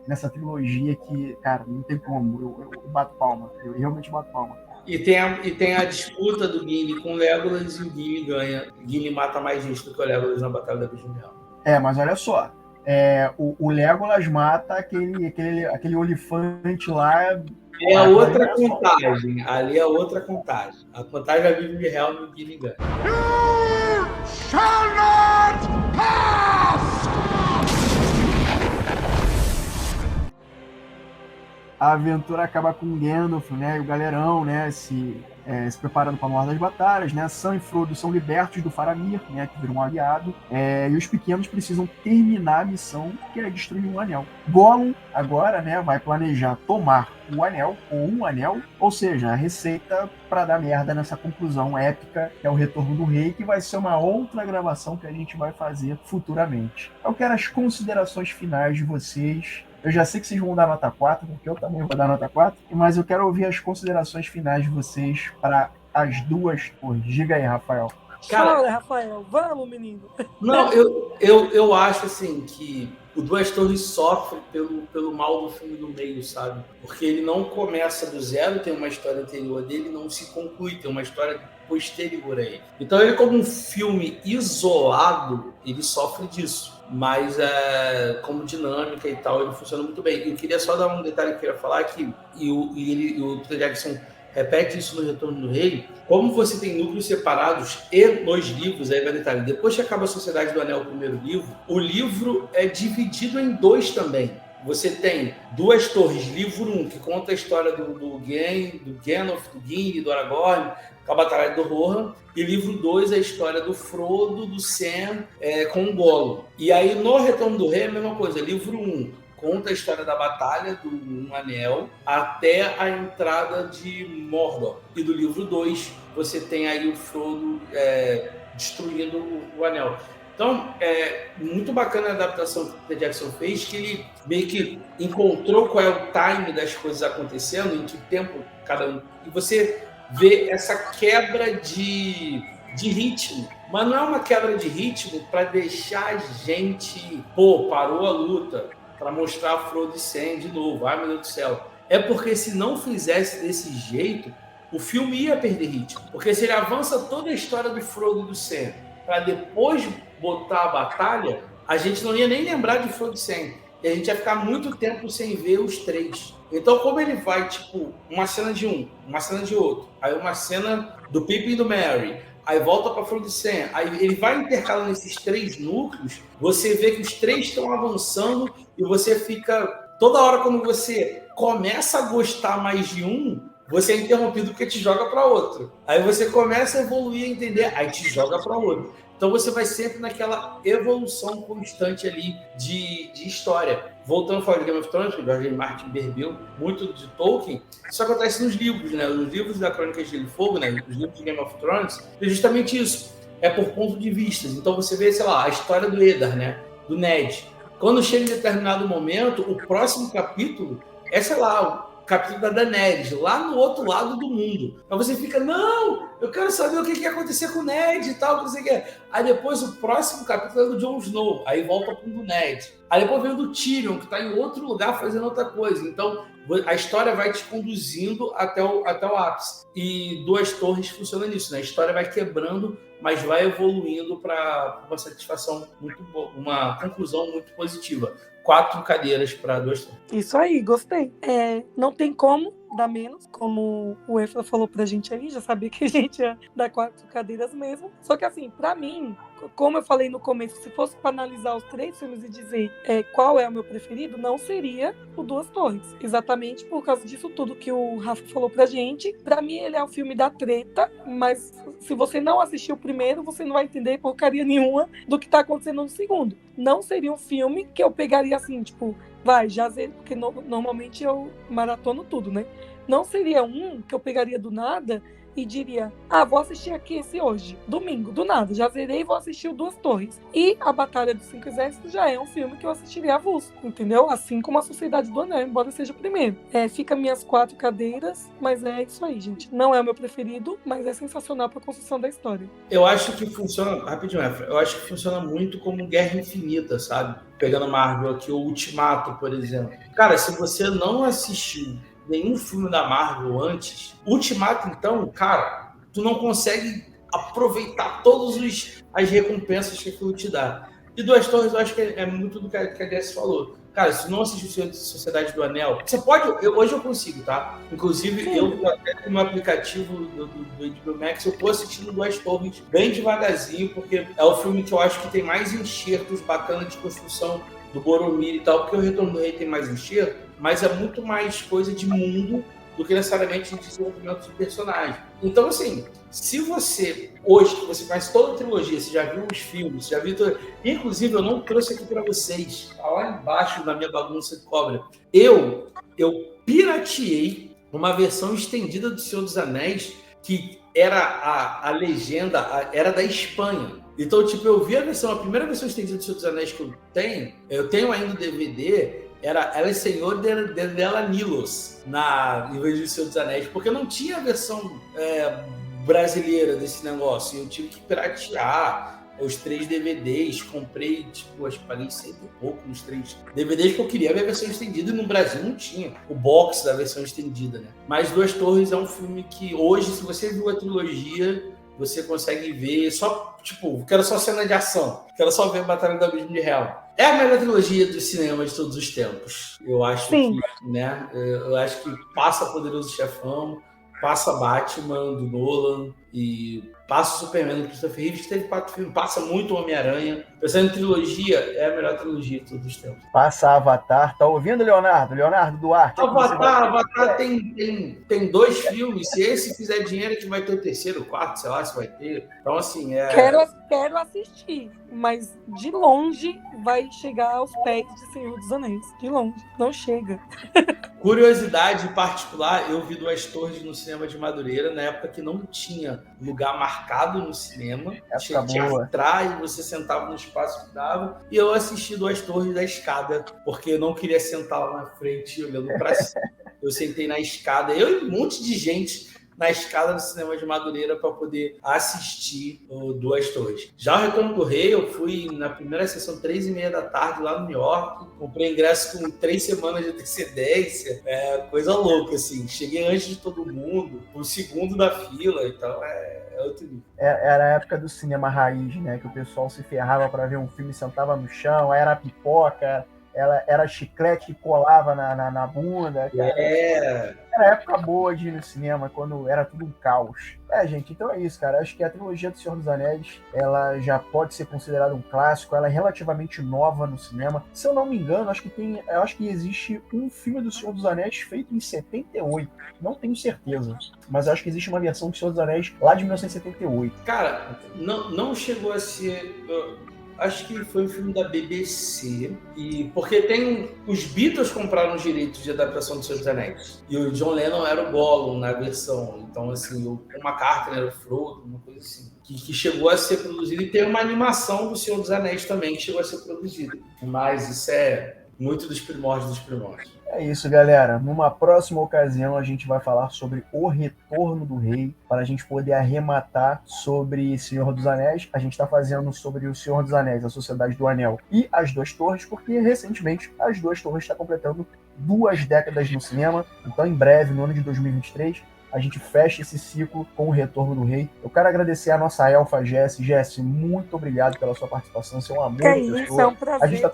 nessa trilogia que, cara, não tem como. Eu bato palma. Eu realmente bato palma. E tem a disputa do Gimli com o Legolas e o Gimli ganha. O Gimli mata mais gente do que o Legolas na Batalha da Virgem Real. Mas olha só. O Legolas mata aquele olifante lá. É a outra contagem. Ali é outra contagem. A contagem da Virgem Real no Gimli ganha. You shall not pass! A aventura acaba com Gandalf, né, e o galerão, né, se preparando para a maior das batalhas, né, Sam e Frodo são libertos do Faramir, né, que virou um aliado, e os pequenos precisam terminar a missão, que é destruir um anel. Gollum, agora, né, vai planejar tomar o anel, ou um anel, ou seja, a receita para dar merda nessa conclusão épica, que é o Retorno do Rei, que vai ser uma outra gravação que a gente vai fazer futuramente. Eu quero as considerações finais de vocês. Eu já sei que vocês vão dar nota 4, porque eu também vou dar nota 4, mas eu quero ouvir as considerações finais de vocês para as duas torres. Diga aí, Rafael. Cara, Rafael, vamos, menino. Não, eu acho assim que o Duas Torres sofre pelo mal do filme do meio, sabe? Porque ele não começa do zero, tem uma história anterior dele, não se conclui, tem uma história posterior a ele. Então ele, como um filme isolado, ele sofre disso. Mas como dinâmica e tal, ele funciona muito bem. Eu queria só dar um detalhe que eu queria falar, que o Peter Jackson repete isso no Retorno do Rei, como você tem núcleos separados e nos livros, aí vai detalhe, depois que acaba a Sociedade do Anel, o primeiro livro, o livro é dividido em dois também. Você tem Duas Torres, livro 1, que conta a história do Gandalf, do Gimli, do Aragorn, com a Batalha do Rohan, e livro 2 é a história do Frodo, do Sam, com o Gollum. E aí no Retorno do Rei é a mesma coisa, livro 1 conta a história da Batalha do Um Anel até a entrada de Mordor. E do livro 2 você tem aí o Frodo destruindo o Anel. Então, é muito bacana a adaptação que o Peter Jackson fez, que ele meio que encontrou qual é o time das coisas acontecendo, em que tempo cada um... E você vê essa quebra de ritmo. Mas não é uma quebra de ritmo para deixar a gente... parou a luta, para mostrar Frodo e Sam de novo. Ai, meu Deus do céu. É porque se não fizesse desse jeito, o filme ia perder ritmo. Porque se ele avança toda a história do Frodo e do Sam para depois botar a batalha, a gente não ia nem lembrar de Frodo e Sam. E a gente ia ficar muito tempo sem ver os três. Então, como ele vai, uma cena de um, uma cena de outro, aí uma cena do Pippin e do Merry, aí volta para Frodo e Sam, aí ele vai intercalando esses três núcleos, você vê que os três estão avançando e você fica... Toda hora quando você começa a gostar mais de um, você é interrompido porque te joga para outro. Aí você começa a evoluir, a entender, aí te joga para outro. Então você vai sempre naquela evolução constante ali de história. Voltando a falar de Game of Thrones, que o George R. Martin bebeu muito de Tolkien, isso acontece nos livros, né? Nos livros da Crônica de Gelo e Fogo, né? Os livros de Game of Thrones, é justamente isso. É por ponto de vista. Então você vê, sei lá, a história do Eddard, né? Do Ned. Quando chega em determinado momento, o próximo capítulo é, sei lá, capítulo da Daenerys, lá no outro lado do mundo. Aí você fica, não, eu quero saber o que ia acontecer com o Ned e tal, não sei o que. Aí depois o próximo capítulo é do Jon Snow, aí volta pro do Ned. Aí depois vem o do Tyrion, que tá em outro lugar fazendo outra coisa. Então a história vai te conduzindo até o ápice. E Duas Torres funciona nisso, né? A história vai quebrando, mas vai evoluindo para uma satisfação muito boa, uma conclusão muito positiva. 4 cadeiras para Duas Torres. Isso aí, gostei. Não tem como dar menos, como o Efra falou pra gente aí, já sabia que a gente ia dar 4 cadeiras mesmo. Só que assim, pra mim, como eu falei no começo, se fosse para analisar os 3 filmes e dizer qual é o meu preferido, não seria o Duas Torres. Exatamente por causa disso tudo que o Rafa falou pra gente. Pra mim, ele é um filme da treta, mas se você não assistiu o primeiro, você não vai entender porcaria nenhuma do que tá acontecendo no segundo. Não seria um filme que eu pegaria assim, tipo, já zerei, porque normalmente eu maratono tudo, né? Não seria um que eu pegaria do nada e diria, vou assistir aqui esse hoje, domingo, do nada, já zerei e vou assistir o Duas Torres. E A Batalha dos 5 Exércitos já é um filme que eu assistiria avulso, entendeu? Assim como A Sociedade do Anel, embora seja o primeiro. Fica minhas 4 cadeiras, mas é isso aí, gente. Não é o meu preferido, mas é sensacional para a construção da história. Eu acho que funciona, rapidinho, Efra, eu acho que funciona muito como Guerra Infinita, sabe? Pegando Marvel aqui, o Ultimato, por exemplo. Cara, se você não assistiu nenhum filme da Marvel antes, Ultimato, então, cara, tu não consegue aproveitar todas as recompensas que aquilo te dá. E Duas Torres, eu acho que é muito do que a Jess falou. Cara, se não assistiu Sociedade do Anel, você pode... hoje eu consigo, tá? Inclusive, eu até com o meu aplicativo do HBO Max, eu tô assistindo Duas Torres bem devagarzinho, porque é o filme que eu acho que tem mais enxertos bacanas de construção do Boromir e tal, porque o Retorno do Rei tem mais enxerto, mas é muito mais coisa de mundo do que necessariamente de desenvolvimento de personagem. Então, assim, se você, hoje, que você conhece toda a trilogia, você já viu os filmes, já viu... Inclusive, eu não trouxe aqui para vocês, tá lá embaixo na minha bagunça de cobra. Eu pirateei uma versão estendida do Senhor dos Anéis, que era a legenda, era da Espanha. Então, tipo, eu vi a primeira versão estendida do Senhor dos Anéis que eu tenho ainda o DVD, era El Senhor de Anillos, em vez de Senhor dos Anéis, porque não tinha a versão brasileira desse negócio. Eu tive que piratear os 3 DVDs, comprei, tipo, acho que paguei 100 e pouco nos 3 DVDs, que eu queria ver a versão estendida, e no Brasil não tinha o box da versão estendida, né? Mas Duas Torres é um filme que hoje, se você viu a trilogia, você consegue ver só, tipo, quero só cena de ação, quero só ver a Batalha do Abismo de Helm. É a melhor trilogia do cinema de todos os tempos. Eu acho que, né? Eu acho que passa Poderoso Chefão, passa Batman do Nolan e passa o Superman do Christopher Reeves, que teve 4 filmes, passa muito Homem-Aranha. Pensando em trilogia, é a melhor trilogia de todos os tempos. Passa Avatar, tá ouvindo, Leonardo? Leonardo Duarte. Avatar tem 2 filmes, se esse fizer dinheiro, que vai ter o 3º, o 4º, sei lá se vai ter. Então, assim, Quero assistir, mas de longe vai chegar aos pés de Senhor dos Anéis. De longe, não chega. Curiosidade particular, eu vi Duas Torres no cinema de Madureira, na época que não tinha lugar marcado no cinema. Tinha que entrar e você sentava no espaço que dava. E eu assisti Duas Torres da escada, porque eu não queria sentar lá na frente olhando para cima. Eu sentei na escada, eu e um monte de gente na escada do cinema de Madureira para poder assistir o Duas Torres. Já o Retorno do Rei, eu fui na primeira sessão 3h30 da tarde lá no New York, comprei ingresso com 3 semanas de antecedência, coisa louca, assim. Cheguei antes de todo mundo, o segundo da fila, então é outro nível. Era a época do cinema raiz, né, que o pessoal se ferrava para ver um filme, sentava no chão, era pipoca, era chiclete que colava na bunda. Cara. Era época boa de ir no cinema, quando era tudo um caos. Gente, então é isso, cara. Acho que a trilogia do Senhor dos Anéis, ela já pode ser considerada um clássico, ela é relativamente nova no cinema. Se eu não me engano, acho que existe um filme do Senhor dos Anéis feito em 78. Não tenho certeza, mas acho que existe uma versão do Senhor dos Anéis lá de 1978. Cara, não chegou a ser... Acho que foi um filme da BBC, porque os Beatles compraram os direitos de adaptação do Senhor dos Anéis. E o John Lennon era o Gollum na versão. Então, assim, o McCartney era o Frodo, uma coisa assim. Que chegou a ser produzido. E tem uma animação do Senhor dos Anéis também, que chegou a ser produzida. Mas isso é muito dos primórdios dos primórdios. É isso, galera. Numa próxima ocasião, a gente vai falar sobre o Retorno do Rei, para a gente poder arrematar sobre Senhor dos Anéis. A gente está fazendo sobre o Senhor dos Anéis, a Sociedade do Anel e as Duas Torres, porque recentemente as Duas Torres está completando 2 décadas no cinema. Então, em breve, no ano de 2023, a gente fecha esse ciclo com o Retorno do Rei. Eu quero agradecer a nossa elfa Jessie. Jessie, muito obrigado pela sua participação. Você é um amor de pessoa. Isso, é um prazer.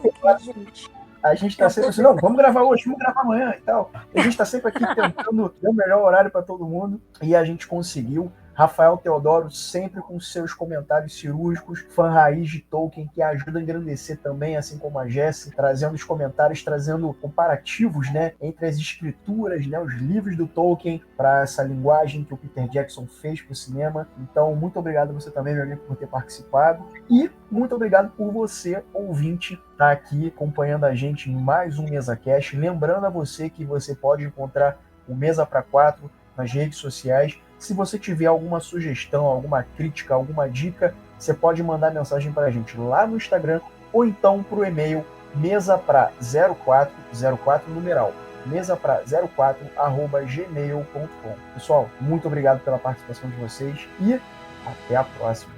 A gente tá sempre assim, não, vamos gravar hoje, vamos gravar amanhã e tal. A gente tá sempre aqui tentando dar o melhor horário para todo mundo e a gente conseguiu. Rafael Teodoro sempre com seus comentários cirúrgicos, fã raiz de Tolkien, que ajuda a engrandecer também, assim como a Jessie, trazendo os comentários, trazendo comparativos, né, entre as escrituras, né, os livros do Tolkien, para essa linguagem que o Peter Jackson fez para o cinema. Então, muito obrigado a você também, meu amigo, por ter participado. E muito obrigado por você, ouvinte, estar aqui acompanhando a gente em mais um MesaCast. Lembrando a você que você pode encontrar o Mesa para 4 nas redes sociais. Se você tiver alguma sugestão, alguma crítica, alguma dica, você pode mandar mensagem para a gente lá no Instagram ou então para o e-mail mesapra04 numeral mesapra04@gmail.com. Pessoal, muito obrigado pela participação de vocês e até a próxima.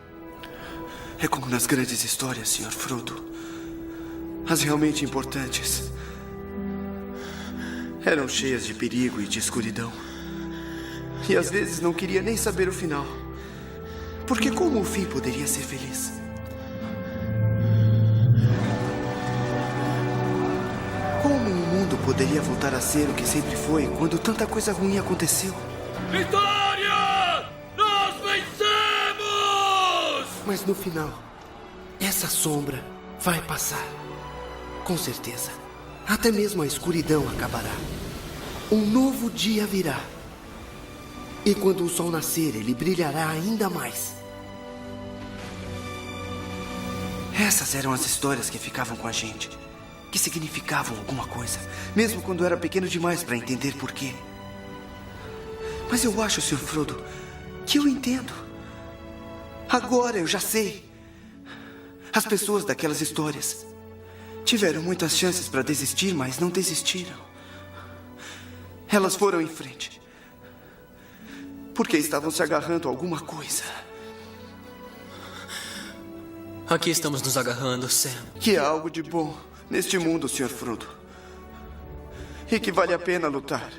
É como nas grandes histórias, Sr. Frodo. As realmente importantes eram cheias de perigo e de escuridão. E às vezes não queria nem saber o final. Porque como o fim poderia ser feliz? Como o mundo poderia voltar a ser o que sempre foi quando tanta coisa ruim aconteceu? Vitória! Nós vencemos! Mas no final, essa sombra vai passar. Com certeza. Até mesmo a escuridão acabará. Um novo dia virá. E quando o sol nascer, ele brilhará ainda mais. Essas eram as histórias que ficavam com a gente. Que significavam alguma coisa. Mesmo quando era pequeno demais para entender por quê. Mas eu acho, Sr. Frodo, que eu entendo. Agora eu já sei. As pessoas daquelas histórias tiveram muitas chances para desistir, mas não desistiram. Elas foram em frente. Porque estavam se agarrando a alguma coisa. Aqui estamos nos agarrando, Sam. Que há algo de bom neste mundo, Sr. Frodo. E que vale a pena lutar.